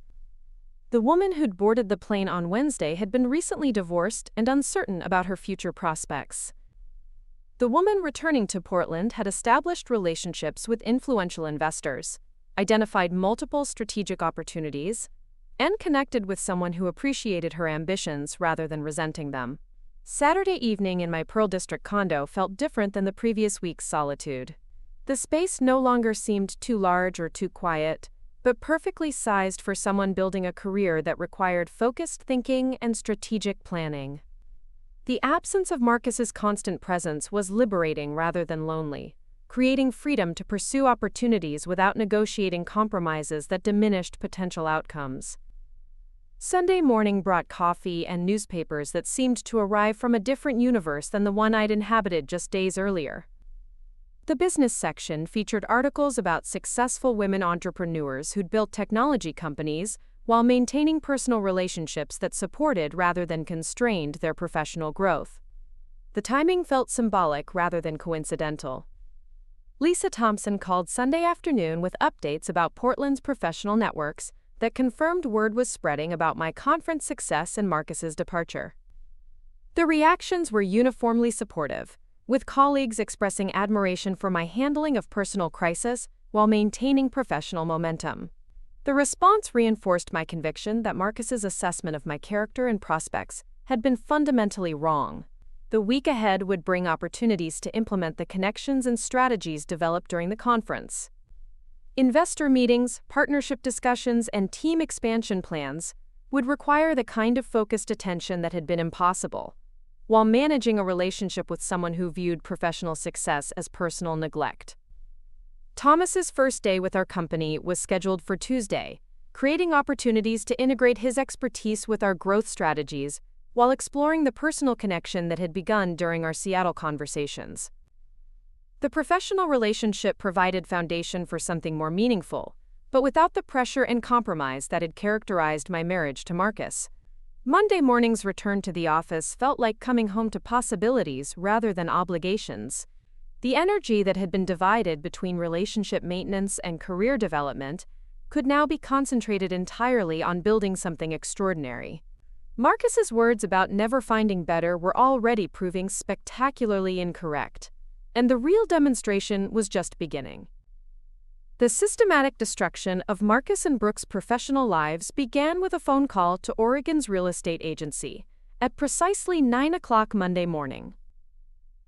The woman who'd boarded the plane on Wednesday had been recently divorced and uncertain about her future prospects. The woman returning to Portland had established relationships with influential investors, identified multiple strategic opportunities, and connected with someone who appreciated her ambitions rather than resenting them. Saturday evening in my Pearl District condo felt different than the previous week's solitude. The space no longer seemed too large or too quiet, but perfectly sized for someone building a career that required focused thinking and strategic planning. The absence of Marcus's constant presence was liberating rather than lonely, creating freedom to pursue opportunities without negotiating compromises that diminished potential outcomes. Sunday morning brought coffee and newspapers that seemed to arrive from a different universe than the one I'd inhabited just days earlier. The business section featured articles about successful women entrepreneurs who'd built technology companies while maintaining personal relationships that supported rather than constrained their professional growth. The timing felt symbolic rather than coincidental. Lisa Thompson called Sunday afternoon with updates about Portland's professional networks that confirmed word was spreading about my conference success and Marcus's departure. The reactions were uniformly supportive, with colleagues expressing admiration for my handling of personal crisis while maintaining professional momentum. The response reinforced my conviction that Marcus's assessment of my character and prospects had been fundamentally wrong. The week ahead would bring opportunities to implement the connections and strategies developed during the conference. Investor meetings, partnership discussions, and team expansion plans would require the kind of focused attention that had been impossible, while managing a relationship with someone who viewed professional success as personal neglect. Thomas's first day with our company was scheduled for Tuesday, creating opportunities to integrate his expertise with our growth strategies while exploring the personal connection that had begun during our Seattle conversations. The professional relationship provided foundation for something more meaningful, but without the pressure and compromise that had characterized my marriage to Marcus. Monday morning's return to the office felt like coming home to possibilities rather than obligations. The energy that had been divided between relationship maintenance and career development could now be concentrated entirely on building something extraordinary. Marcus's words about never finding better were already proving spectacularly incorrect, and the real demonstration was just beginning. The systematic destruction of Marcus and Brooke's professional lives began with a phone call to Oregon's real estate agency at precisely 9 o'clock Monday morning.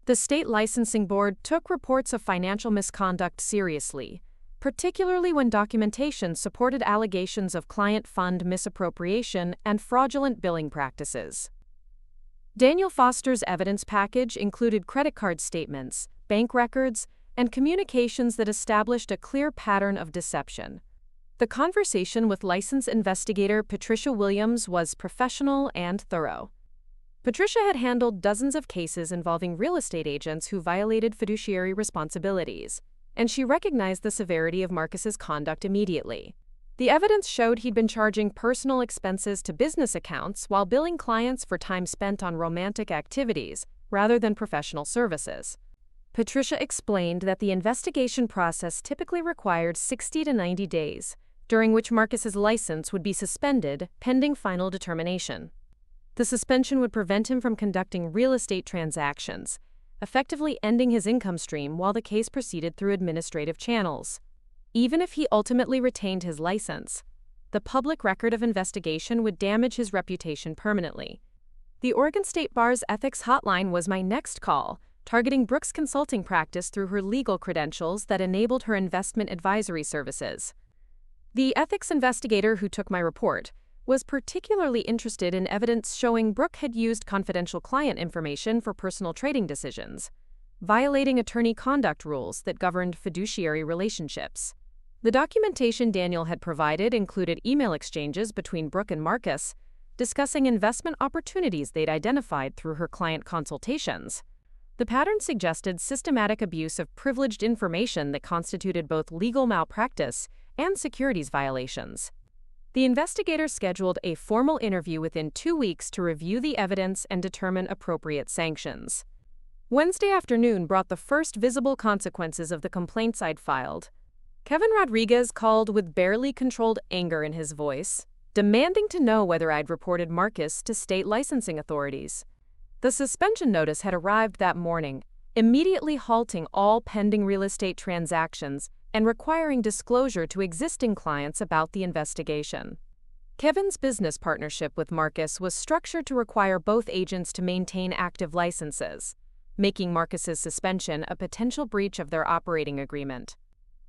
The state licensing board took reports of financial misconduct seriously, particularly when documentation supported allegations of client fund misappropriation and fraudulent billing practices. Daniel Foster's evidence package included credit card statements, bank records, and communications that established a clear pattern of deception. The conversation with licensed investigator Patricia Williams was professional and thorough. Patricia had handled dozens of cases involving real estate agents who violated fiduciary responsibilities, and she recognized the severity of Marcus's conduct immediately. The evidence showed he'd been charging personal expenses to business accounts while billing clients for time spent on romantic activities rather than professional services. Patricia explained that the investigation process typically required 60 to 90 days, during which Marcus's license would be suspended pending final determination. The suspension would prevent him from conducting real estate transactions, effectively ending his income stream while the case proceeded through administrative channels. Even if he ultimately retained his license, the public record of investigation would damage his reputation permanently. The Oregon State Bar's ethics hotline was my next call, targeting Brooke's consulting practice through her legal credentials that enabled her investment advisory services. The ethics investigator who took my report was particularly interested in evidence showing Brooke had used confidential client information for personal trading decisions, violating attorney conduct rules that governed fiduciary relationships. The documentation Daniel had provided included email exchanges between Brooke and Marcus, discussing investment opportunities they'd identified through her client consultations. The pattern suggested systematic abuse of privileged information that constituted both legal malpractice and securities violations. The investigator scheduled a formal interview within 2 weeks to review the evidence and determine appropriate sanctions. Wednesday afternoon brought the first visible consequences of the complaints I'd filed. Kevin Rodriguez called with barely controlled anger in his voice, demanding to know whether I'd reported Marcus to state licensing authorities. The suspension notice had arrived that morning, immediately halting all pending real estate transactions and requiring disclosure to existing clients about the investigation. Kevin's business partnership with Marcus was structured to require both agents to maintain active licenses, making Marcus's suspension a potential breach of their operating agreement.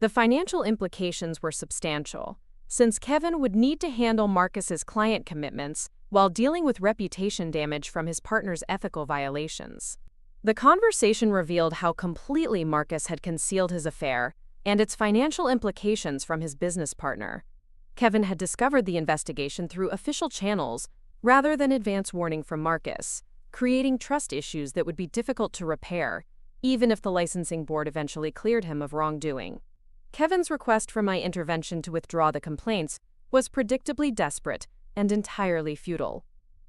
The financial implications were substantial, since Kevin would need to handle Marcus's client commitments while dealing with reputation damage from his partner's ethical violations. The conversation revealed how completely Marcus had concealed his affair and its financial implications from his business partner. Kevin had discovered the investigation through official channels rather than advance warning from Marcus, creating trust issues that would be difficult to repair, even if the licensing board eventually cleared him of wrongdoing. Kevin's request for my intervention to withdraw the complaints was predictably desperate and entirely futile.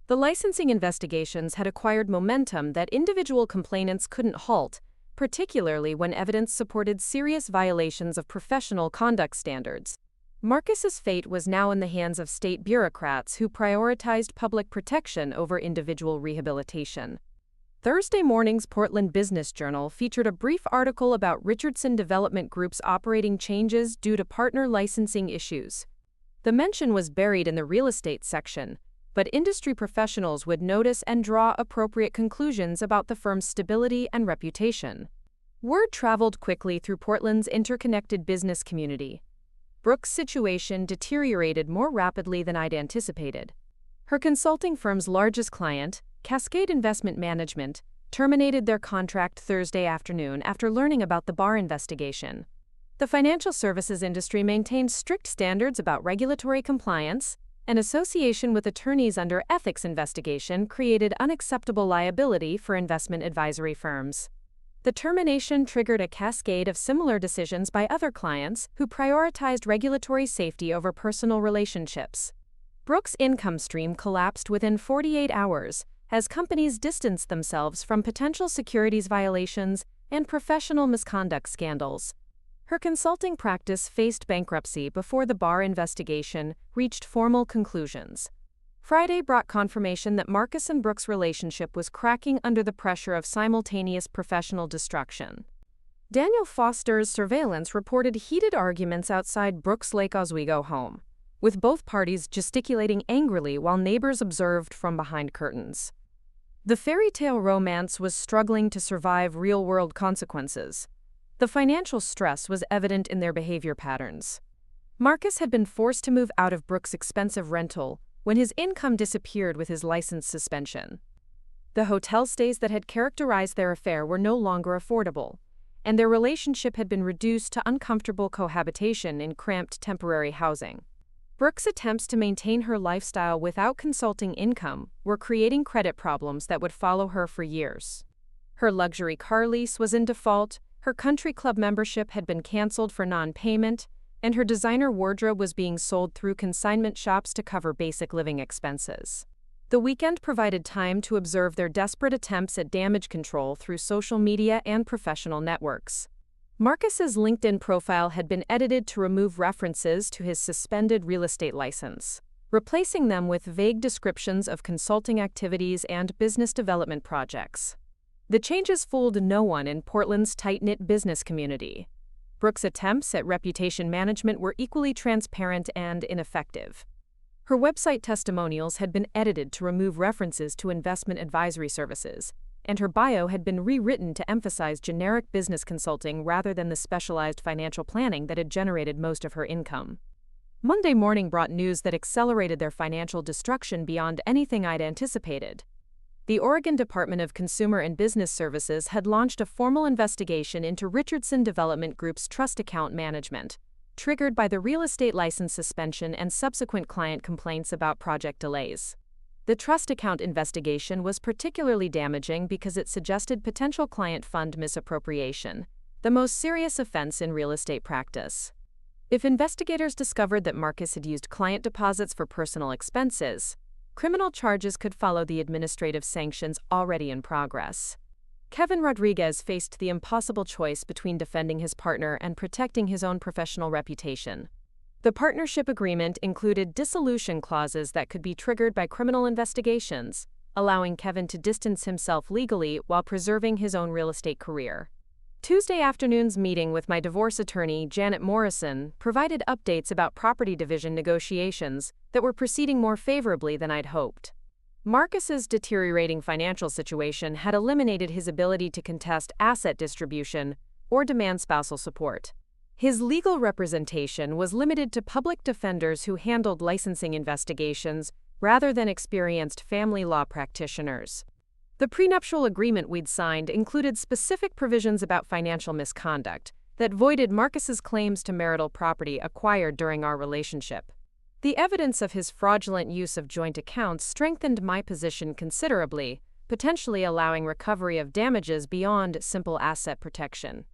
The licensing investigations had acquired momentum that individual complainants couldn't halt, particularly when evidence supported serious violations of professional conduct standards. Marcus's fate was now in the hands of state bureaucrats who prioritized public protection over individual rehabilitation. Thursday morning's Portland Business Journal featured a brief article about Richardson Development Group's operating changes due to partner licensing issues. The mention was buried in the real estate section, but industry professionals would notice and draw appropriate conclusions about the firm's stability and reputation. Word traveled quickly through Portland's interconnected business community. Brooke's situation deteriorated more rapidly than I'd anticipated. Her consulting firm's largest client, Cascade Investment Management, terminated their contract Thursday afternoon after learning about the Barr investigation. The financial services industry maintains strict standards about regulatory compliance, and association with attorneys under ethics investigation created unacceptable liability for investment advisory firms. The termination triggered a cascade of similar decisions by other clients who prioritized regulatory safety over personal relationships. Brooke's income stream collapsed within 48 hours as companies distanced themselves from potential securities violations and professional misconduct scandals. Her consulting practice faced bankruptcy before the Barr investigation reached formal conclusions. Friday brought confirmation that Marcus and Brooke's relationship was cracking under the pressure of simultaneous professional destruction. Daniel Foster's surveillance reported heated arguments outside Brooke's Lake Oswego home, with both parties gesticulating angrily while neighbors observed from behind curtains. The fairy tale romance was struggling to survive real-world consequences. The financial stress was evident in their behavior patterns. Marcus had been forced to move out of Brooke's expensive rental when his income disappeared with his license suspension. The hotel stays that had characterized their affair were no longer affordable, and their relationship had been reduced to uncomfortable cohabitation in cramped temporary housing. Brooke's attempts to maintain her lifestyle without consulting income were creating credit problems that would follow her for years. Her luxury car lease was in default, her country club membership had been canceled for non-payment, and her designer wardrobe was being sold through consignment shops to cover basic living expenses. The weekend provided time to observe their desperate attempts at damage control through social media and professional networks. Marcus's LinkedIn profile had been edited to remove references to his suspended real estate license, replacing them with vague descriptions of consulting activities and business development projects. The changes fooled no one in Portland's tight-knit business community. Brooke's attempts at reputation management were equally transparent and ineffective. Her website testimonials had been edited to remove references to investment advisory services, and her bio had been rewritten to emphasize generic business consulting rather than the specialized financial planning that had generated most of her income. Monday morning brought news that accelerated their financial destruction beyond anything I'd anticipated. The Oregon Department of Consumer and Business Services had launched a formal investigation into Richardson Development Group's trust account management, triggered by the real estate license suspension and subsequent client complaints about project delays. The trust account investigation was particularly damaging because it suggested potential client fund misappropriation, the most serious offense in real estate practice. If investigators discovered that Marcus had used client deposits for personal expenses, criminal charges could follow the administrative sanctions already in progress. Kevin Rodriguez faced the impossible choice between defending his partner and protecting his own professional reputation. The partnership agreement included dissolution clauses that could be triggered by criminal investigations, allowing Kevin to distance himself legally while preserving his own real estate career. Tuesday afternoon's meeting with my divorce attorney, Janet Morrison, provided updates about property division negotiations that were proceeding more favorably than I'd hoped. Marcus's deteriorating financial situation had eliminated his ability to contest asset distribution or demand spousal support. His legal representation was limited to public defenders who handled licensing investigations rather than experienced family law practitioners. The prenuptial agreement we'd signed included specific provisions about financial misconduct that voided Marcus's claims to marital property acquired during our relationship. The evidence of his fraudulent use of joint accounts strengthened my position considerably, potentially allowing recovery of damages beyond simple asset protection.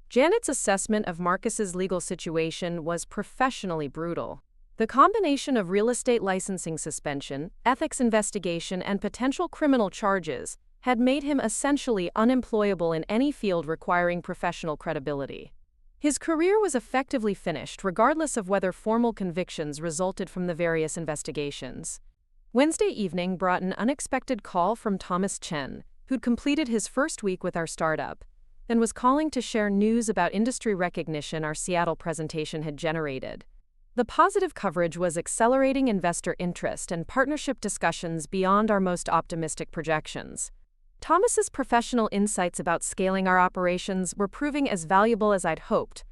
Janet's assessment of Marcus's legal situation was professionally brutal. The combination of real estate licensing suspension, ethics investigation, and potential criminal charges had made him essentially unemployable in any field requiring professional credibility. His career was effectively finished regardless of whether formal convictions resulted from the various investigations. Wednesday evening brought an unexpected call from Thomas Chen, who'd completed his first week with our startup, and was calling to share news about industry recognition our Seattle presentation had generated. The positive coverage was accelerating investor interest and partnership discussions beyond our most optimistic projections. Thomas's professional insights about scaling our operations were proving as valuable as I'd hoped,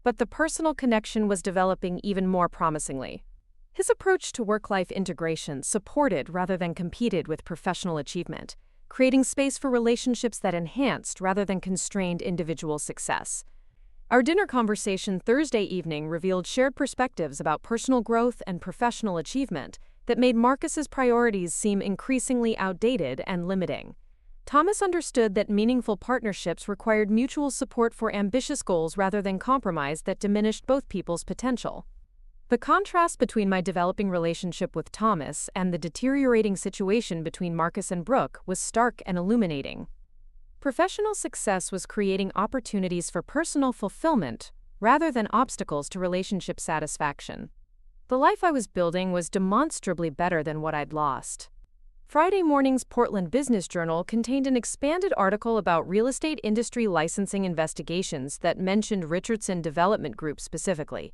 but the personal connection was developing even more promisingly. His approach to work-life integration supported rather than competed with professional achievement, creating space for relationships that enhanced rather than constrained individual success. Our dinner conversation Thursday evening revealed shared perspectives about personal growth and professional achievement that made Marcus's priorities seem increasingly outdated and limiting. Thomas understood that meaningful partnerships required mutual support for ambitious goals rather than compromise that diminished both people's potential. The contrast between my developing relationship with Thomas and the deteriorating situation between Marcus and Brooke was stark and illuminating. Professional success was creating opportunities for personal fulfillment rather than obstacles to relationship satisfaction. The life I was building was demonstrably better than what I'd lost. Friday morning's Portland Business Journal contained an expanded article about real estate industry licensing investigations that mentioned Richardson Development Group specifically.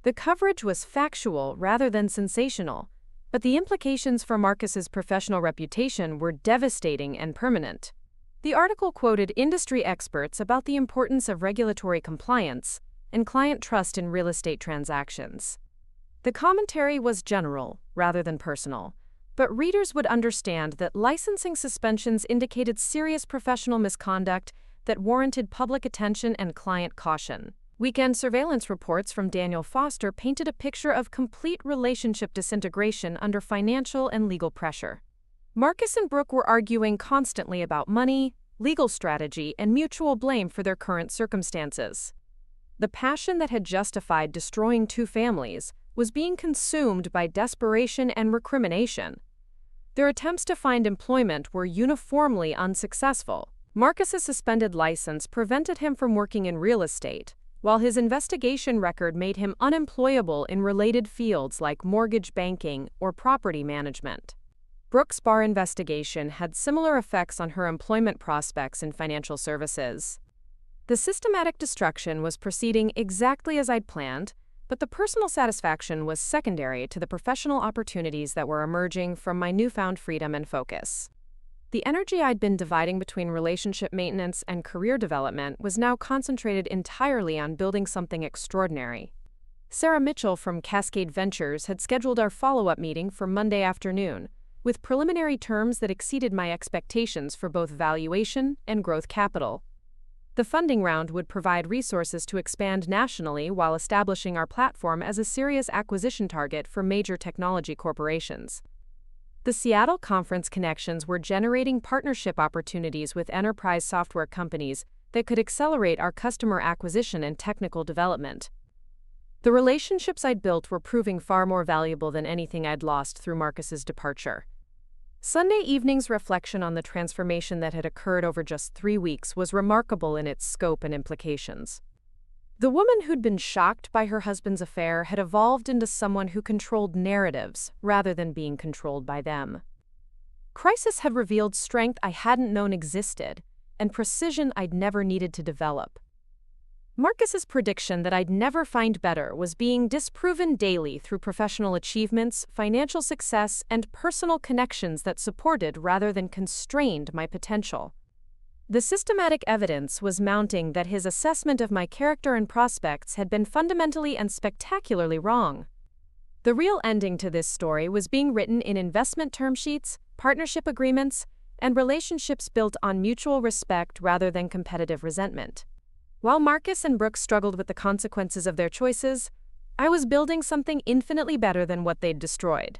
The coverage was factual rather than sensational, but the implications for Marcus's professional reputation were devastating and permanent. The article quoted industry experts about the importance of regulatory compliance and client trust in real estate transactions. The commentary was general rather than personal, but readers would understand that licensing suspensions indicated serious professional misconduct that warranted public attention and client caution. Weekend surveillance reports from Daniel Foster painted a picture of complete relationship disintegration under financial and legal pressure. Marcus and Brooke were arguing constantly about money, legal strategy, and mutual blame for their current circumstances. The passion that had justified destroying two families was being consumed by desperation and recrimination. Their attempts to find employment were uniformly unsuccessful. Marcus's suspended license prevented him from working in real estate, while his investigation record made him unemployable in related fields like mortgage banking or property management. Brooke's bar investigation had similar effects on her employment prospects in financial services. The systematic destruction was proceeding exactly as I'd planned, but the personal satisfaction was secondary to the professional opportunities that were emerging from my newfound freedom and focus. The energy I'd been dividing between relationship maintenance and career development was now concentrated entirely on building something extraordinary. Sarah Mitchell from Cascade Ventures had scheduled our follow-up meeting for Monday afternoon, with preliminary terms that exceeded my expectations for both valuation and growth capital. The funding round would provide resources to expand nationally while establishing our platform as a serious acquisition target for major technology corporations. The Seattle conference connections were generating partnership opportunities with enterprise software companies that could accelerate our customer acquisition and technical development. The relationships I'd built were proving far more valuable than anything I'd lost through Marcus's departure. Sunday evening's reflection on the transformation that had occurred over just 3 weeks was remarkable in its scope and implications. The woman who'd been shocked by her husband's affair had evolved into someone who controlled narratives rather than being controlled by them. Crisis had revealed strength I hadn't known existed and precision I'd never needed to develop. Marcus's prediction that I'd never find better was being disproven daily through professional achievements, financial success, and personal connections that supported rather than constrained my potential. The systematic evidence was mounting that his assessment of my character and prospects had been fundamentally and spectacularly wrong. The real ending to this story was being written in investment term sheets, partnership agreements, and relationships built on mutual respect rather than competitive resentment. While Marcus and Brooke struggled with the consequences of their choices, I was building something infinitely better than what they'd destroyed.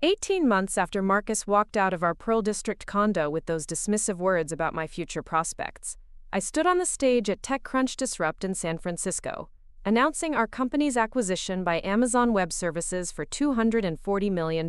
18 months after Marcus walked out of our Pearl District condo with those dismissive words about my future prospects, I stood on the stage at TechCrunch Disrupt in San Francisco, announcing our company's acquisition by Amazon Web Services for $240 million.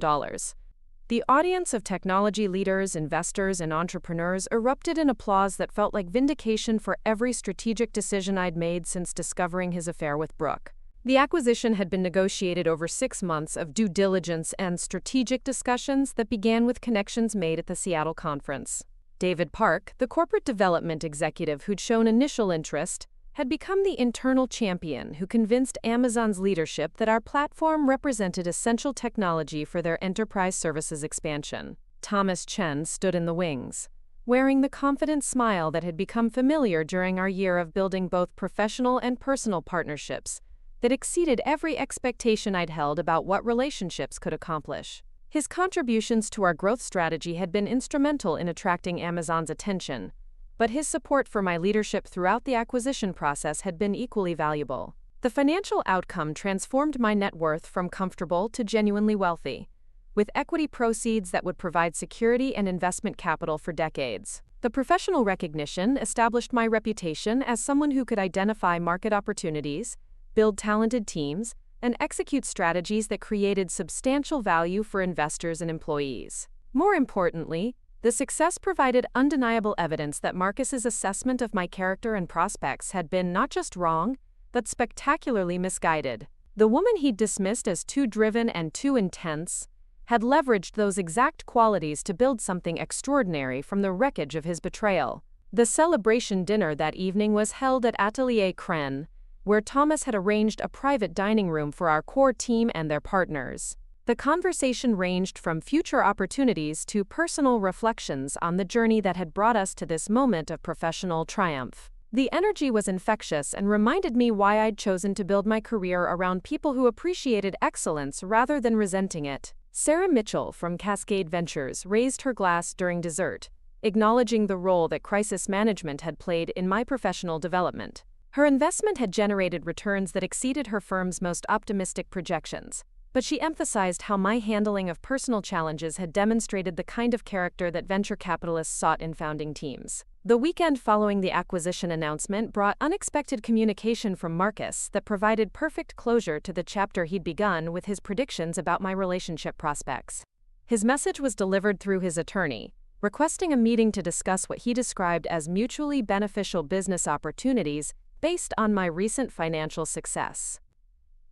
The audience of technology leaders, investors, and entrepreneurs erupted in applause that felt like vindication for every strategic decision I'd made since discovering his affair with Brooke. The acquisition had been negotiated over 6 months of due diligence and strategic discussions that began with connections made at the Seattle conference. David Park, the corporate development executive who'd shown initial interest, had become the internal champion who convinced Amazon's leadership that our platform represented essential technology for their enterprise services expansion. Thomas Chen stood in the wings, wearing the confident smile that had become familiar during our year of building both professional and personal partnerships that exceeded every expectation I'd held about what relationships could accomplish. His contributions to our growth strategy had been instrumental in attracting Amazon's attention, but his support for my leadership throughout the acquisition process had been equally valuable. The financial outcome transformed my net worth from comfortable to genuinely wealthy, with equity proceeds that would provide security and investment capital for decades. The professional recognition established my reputation as someone who could identify market opportunities, build talented teams, and execute strategies that created substantial value for investors and employees. More importantly, the success provided undeniable evidence that Marcus's assessment of my character and prospects had been not just wrong, but spectacularly misguided. The woman he'd dismissed as too driven and too intense had leveraged those exact qualities to build something extraordinary from the wreckage of his betrayal. The celebration dinner that evening was held at Atelier Cren, where Thomas had arranged a private dining room for our core team and their partners. The conversation ranged from future opportunities to personal reflections on the journey that had brought us to this moment of professional triumph. The energy was infectious and reminded me why I'd chosen to build my career around people who appreciated excellence rather than resenting it. Sarah Mitchell from Cascade Ventures raised her glass during dessert, acknowledging the role that crisis management had played in my professional development. Her investment had generated returns that exceeded her firm's most optimistic projections, but she emphasized how my handling of personal challenges had demonstrated the kind of character that venture capitalists sought in founding teams. The weekend following the acquisition announcement brought unexpected communication from Marcus that provided perfect closure to the chapter he'd begun with his predictions about my relationship prospects. His message was delivered through his attorney, requesting a meeting to discuss what he described as mutually beneficial business opportunities based on my recent financial success.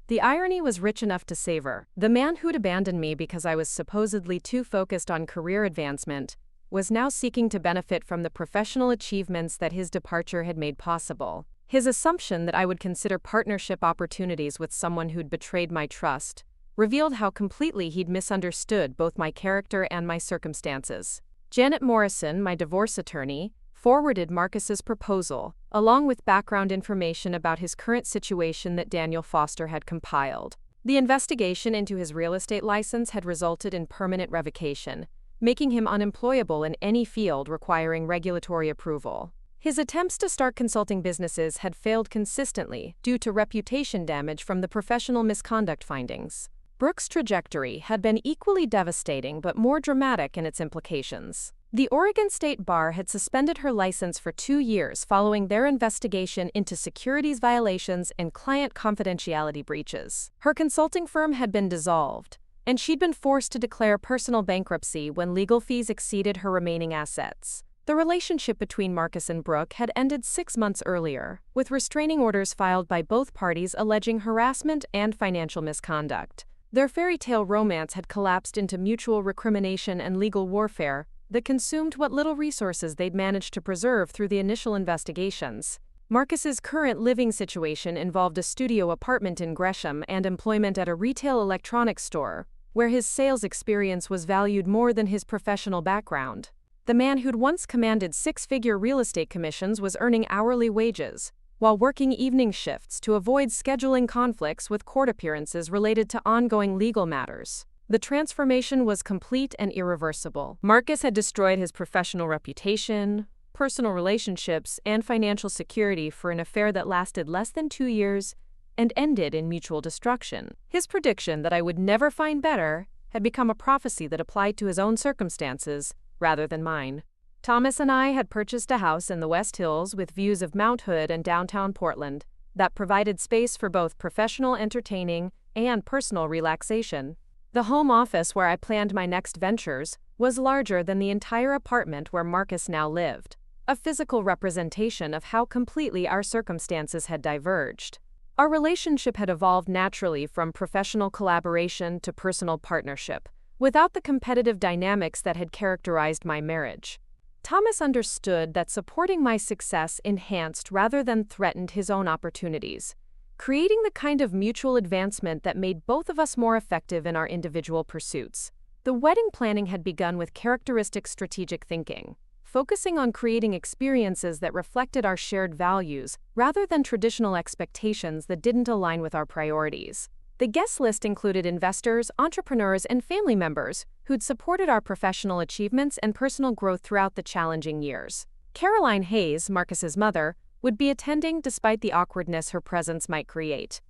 The irony was rich enough to savor. The man who'd abandoned me because I was supposedly too focused on career advancement was now seeking to benefit from the professional achievements that his departure had made possible. His assumption that I would consider partnership opportunities with someone who'd betrayed my trust revealed how completely he'd misunderstood both my character and my circumstances. Janet Morrison, my divorce attorney, forwarded Marcus's proposal, along with background information about his current situation that Daniel Foster had compiled. The investigation into his real estate license had resulted in permanent revocation, making him unemployable in any field requiring regulatory approval. His attempts to start consulting businesses had failed consistently due to reputation damage from the professional misconduct findings. Brooke's trajectory had been equally devastating but more dramatic in its implications. The Oregon State Bar had suspended her license for 2 years following their investigation into securities violations and client confidentiality breaches. Her consulting firm had been dissolved, and she'd been forced to declare personal bankruptcy when legal fees exceeded her remaining assets. The relationship between Marcus and Brooke had ended 6 months earlier, with restraining orders filed by both parties alleging harassment and financial misconduct. Their fairy tale romance had collapsed into mutual recrimination and legal warfare that consumed what little resources they'd managed to preserve through the initial investigations. Marcus's current living situation involved a studio apartment in Gresham and employment at a retail electronics store, where his sales experience was valued more than his professional background. The man who'd once commanded six-figure real estate commissions was earning hourly wages, while working evening shifts to avoid scheduling conflicts with court appearances related to ongoing legal matters. The transformation was complete and irreversible. Marcus had destroyed his professional reputation, personal relationships, and financial security for an affair that lasted less than 2 years and ended in mutual destruction. His prediction that I would never find better had become a prophecy that applied to his own circumstances rather than mine. Thomas and I had purchased a house in the West Hills with views of Mount Hood and downtown Portland that provided space for both professional entertaining and personal relaxation. The home office where I planned my next ventures was larger than the entire apartment where Marcus now lived, a physical representation of how completely our circumstances had diverged. Our relationship had evolved naturally from professional collaboration to personal partnership, without the competitive dynamics that had characterized my marriage. Thomas understood that supporting my success enhanced rather than threatened his own opportunities, creating the kind of mutual advancement that made both of us more effective in our individual pursuits. The wedding planning had begun with characteristic strategic thinking, focusing on creating experiences that reflected our shared values rather than traditional expectations that didn't align with our priorities. The guest list included investors, entrepreneurs, and family members who'd supported our professional achievements and personal growth throughout the challenging years. Caroline Hayes, Marcus's mother, would be attending despite the awkwardness her presence might create.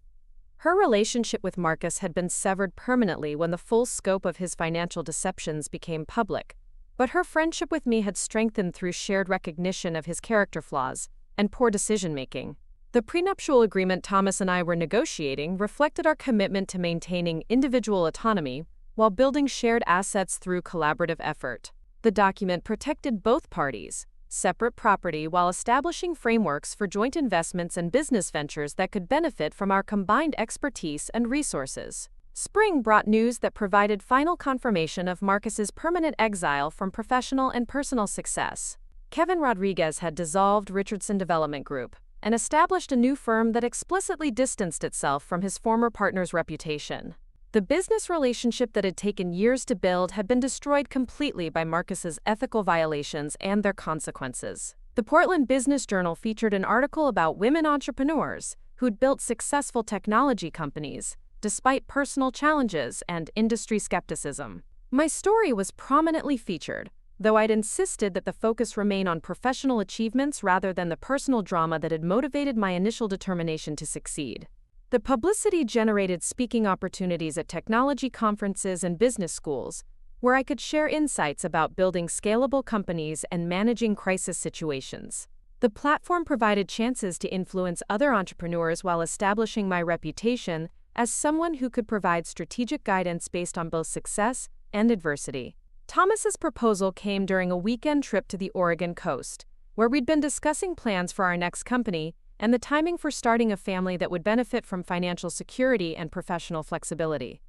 Her relationship with Marcus had been severed permanently when the full scope of his financial deceptions became public, but her friendship with me had strengthened through shared recognition of his character flaws and poor decision-making. The prenuptial agreement Thomas and I were negotiating reflected our commitment to maintaining individual autonomy while building shared assets through collaborative effort. The document protected both parties' separate property while establishing frameworks for joint investments and business ventures that could benefit from our combined expertise and resources. Spring brought news that provided final confirmation of Marcus's permanent exile from professional and personal success. Kevin Rodriguez had dissolved Richardson Development Group and established a new firm that explicitly distanced itself from his former partner's reputation. The business relationship that had taken years to build had been destroyed completely by Marcus's ethical violations and their consequences. The Portland Business Journal featured an article about women entrepreneurs who'd built successful technology companies despite personal challenges and industry skepticism. My story was prominently featured, though I'd insisted that the focus remain on professional achievements rather than the personal drama that had motivated my initial determination to succeed. The publicity generated speaking opportunities at technology conferences and business schools, where I could share insights about building scalable companies and managing crisis situations. The platform provided chances to influence other entrepreneurs while establishing my reputation as someone who could provide strategic guidance based on both success and adversity. Thomas's proposal came during a weekend trip to the Oregon coast, where we'd been discussing plans for our next company and the timing for starting a family that would benefit from financial security and professional flexibility.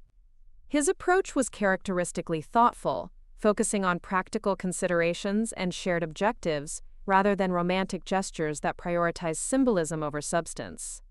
His approach was characteristically thoughtful, focusing on practical considerations and shared objectives rather than romantic gestures that prioritized symbolism over substance.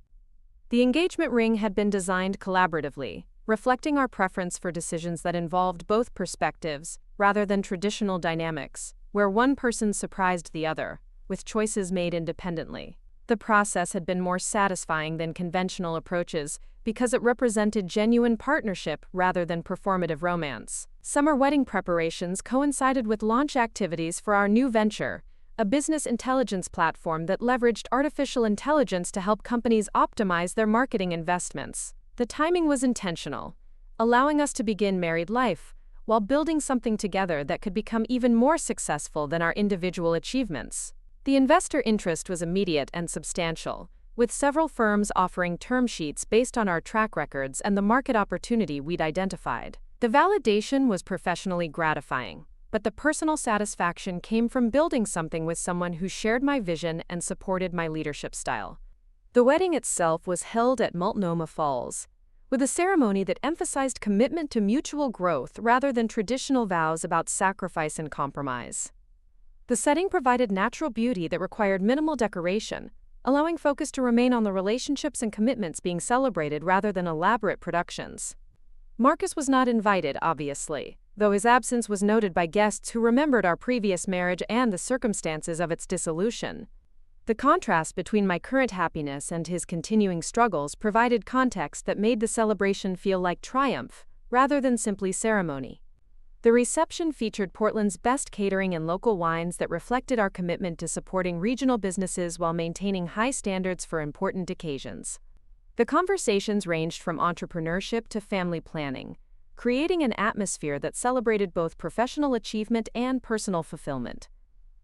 The engagement ring had been designed collaboratively, reflecting our preference for decisions that involved both perspectives rather than traditional dynamics, where one person surprised the other, with choices made independently. The process had been more satisfying than conventional approaches because it represented genuine partnership rather than performative romance. Summer wedding preparations coincided with launch activities for our new venture, a business intelligence platform that leveraged artificial intelligence to help companies optimize their marketing investments. The timing was intentional, allowing us to begin married life while building something together that could become even more successful than our individual achievements. The investor interest was immediate and substantial, with several firms offering term sheets based on our track records and the market opportunity we'd identified. The validation was professionally gratifying, but the personal satisfaction came from building something with someone who shared my vision and supported my leadership style. The wedding itself was held at Multnomah Falls, with a ceremony that emphasized commitment to mutual growth rather than traditional vows about sacrifice and compromise. The setting provided natural beauty that required minimal decoration, allowing focus to remain on the relationships and commitments being celebrated rather than elaborate productions. Marcus was not invited, obviously, though his absence was noted by guests who remembered our previous marriage and the circumstances of its dissolution. The contrast between my current happiness and his continuing struggles provided context that made the celebration feel like triumph, rather than simply ceremony. The reception featured Portland's best catering and local wines that reflected our commitment to supporting regional businesses while maintaining high standards for important occasions. The conversations ranged from entrepreneurship to family planning, creating an atmosphere that celebrated both professional achievement and personal fulfillment.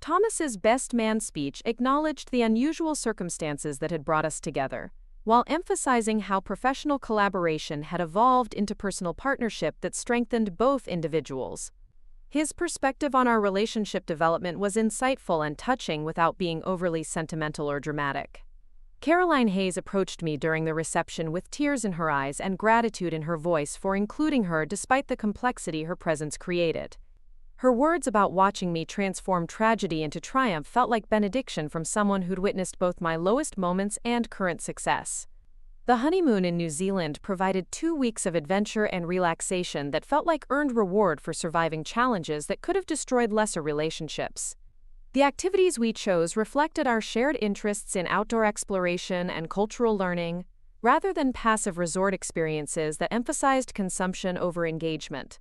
Thomas's best man speech acknowledged the unusual circumstances that had brought us together, while emphasizing how professional collaboration had evolved into personal partnership that strengthened both individuals. His perspective on our relationship development was insightful and touching without being overly sentimental or dramatic. Caroline Hayes approached me during the reception with tears in her eyes and gratitude in her voice for including her despite the complexity her presence created. Her words about watching me transform tragedy into triumph felt like benediction from someone who'd witnessed both my lowest moments and current success. The honeymoon in New Zealand provided 2 weeks of adventure and relaxation that felt like earned reward for surviving challenges that could have destroyed lesser relationships. The activities we chose reflected our shared interests in outdoor exploration and cultural learning, rather than passive resort experiences that emphasized consumption over engagement.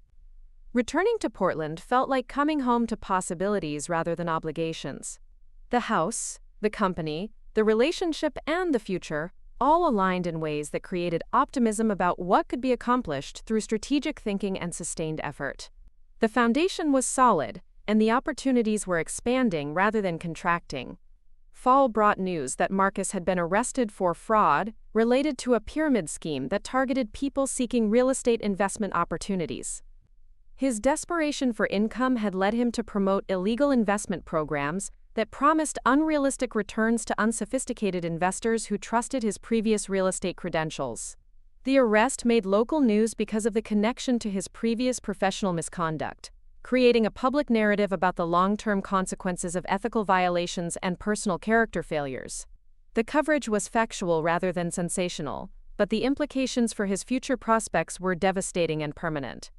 Returning to Portland felt like coming home to possibilities rather than obligations. The house, the company, the relationship, and the future all aligned in ways that created optimism about what could be accomplished through strategic thinking and sustained effort. The foundation was solid, and the opportunities were expanding rather than contracting. Fall brought news that Marcus had been arrested for fraud related to a pyramid scheme that targeted people seeking real estate investment opportunities. His desperation for income had led him to promote illegal investment programs that promised unrealistic returns to unsophisticated investors who trusted his previous real estate credentials. The arrest made local news because of the connection to his previous professional misconduct, creating a public narrative about the long-term consequences of ethical violations and personal character failures. The coverage was factual rather than sensational, but the implications for his future prospects were devastating and permanent.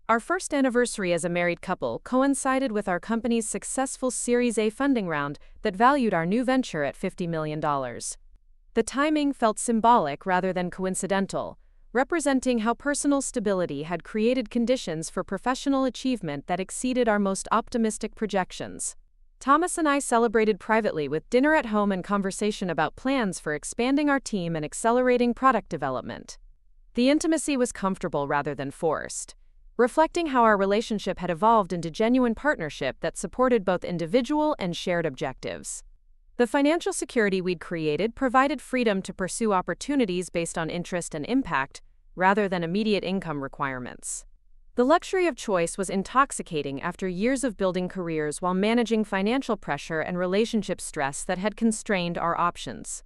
Our first anniversary as a married couple coincided with our company's successful Series A funding round that valued our new venture at $50 million. The timing felt symbolic rather than coincidental, representing how personal stability had created conditions for professional achievement that exceeded our most optimistic projections. Thomas and I celebrated privately with dinner at home and conversation about plans for expanding our team and accelerating product development. The intimacy was comfortable rather than forced, reflecting how our relationship had evolved into genuine partnership that supported both individual and shared objectives. The financial security we'd created provided freedom to pursue opportunities based on interest and impact, rather than immediate income requirements. The luxury of choice was intoxicating after years of building careers while managing financial pressure and relationship stress that had constrained our options.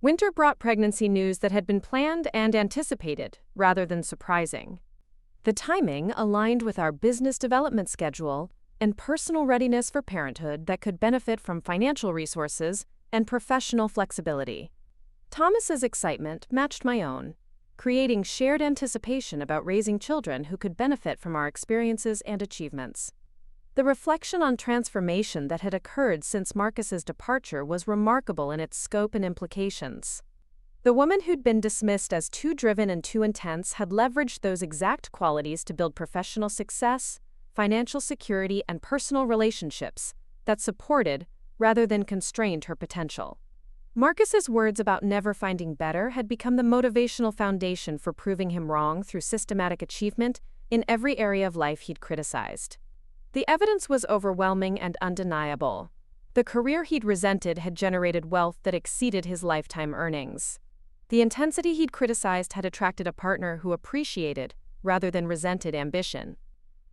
Winter brought pregnancy news that had been planned and anticipated, rather than surprising. The timing aligned with our business development schedule and personal readiness for parenthood that could benefit from financial resources and professional flexibility. Thomas's excitement matched my own, creating shared anticipation about raising children who could benefit from our experiences and achievements. The reflection on transformation that had occurred since Marcus's departure was remarkable in its scope and implications. The woman who'd been dismissed as too driven and too intense had leveraged those exact qualities to build professional success, financial security, and personal relationships that supported, rather than constrained, her potential. Marcus's words about never finding better had become the motivational foundation for proving him wrong through systematic achievement in every area of life he'd criticized. The evidence was overwhelming and undeniable. The career he'd resented had generated wealth that exceeded his lifetime earnings. The intensity he'd criticized had attracted a partner who appreciated, rather than resented, ambition.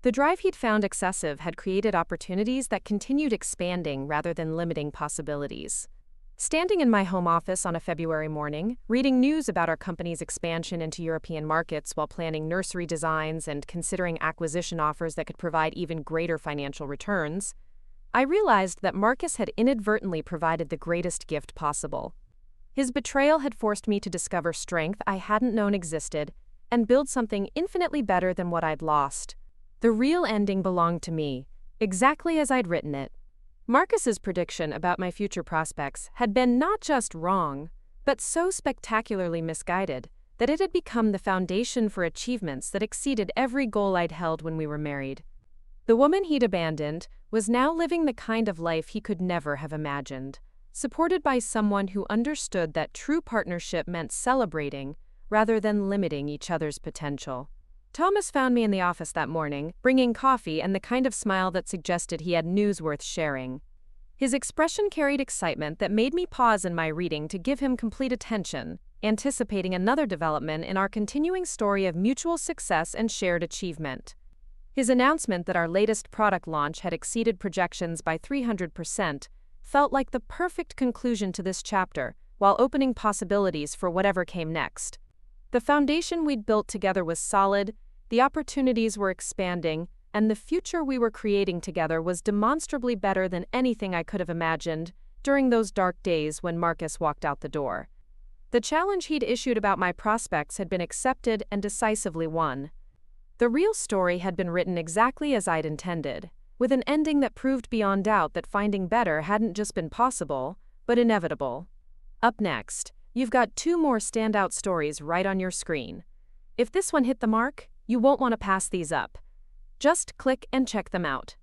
The drive he'd found excessive had created opportunities that continued expanding rather than limiting possibilities. Standing in my home office on a February morning, reading news about our company's expansion into European markets while planning nursery designs and considering acquisition offers that could provide even greater financial returns, I realized that Marcus had inadvertently provided the greatest gift possible: His betrayal had forced me to discover strength I hadn't known existed and build something infinitely better than what I'd lost. The real ending belonged to me, exactly as I'd written it. Marcus's prediction about my future prospects had been not just wrong, but so spectacularly misguided that it had become the foundation for achievements that exceeded every goal I'd held when we were married. The woman he'd abandoned was now living the kind of life he could never have imagined, supported by someone who understood that true partnership meant celebrating rather than limiting each other's potential. Thomas found me in the office that morning, bringing coffee and the kind of smile that suggested he had news worth sharing. His expression carried excitement that made me pause in my reading to give him complete attention, anticipating another development in our continuing story of mutual success and shared achievement. His announcement that our latest product launch had exceeded projections by 300% felt like the perfect conclusion to this chapter, while opening possibilities for whatever came next. The foundation we'd built together was solid, the opportunities were expanding, and the future we were creating together was demonstrably better than anything I could have imagined during those dark days when Marcus walked out the door. The challenge he'd issued about my prospects had been accepted and decisively won. The real story had been written exactly as I'd intended, with an ending that proved beyond doubt that finding better hadn't just been possible, but inevitable. Up next, you've got 2 more standout stories right on your screen. If this one hit the mark, you won't want to pass these up. Just click and check them out.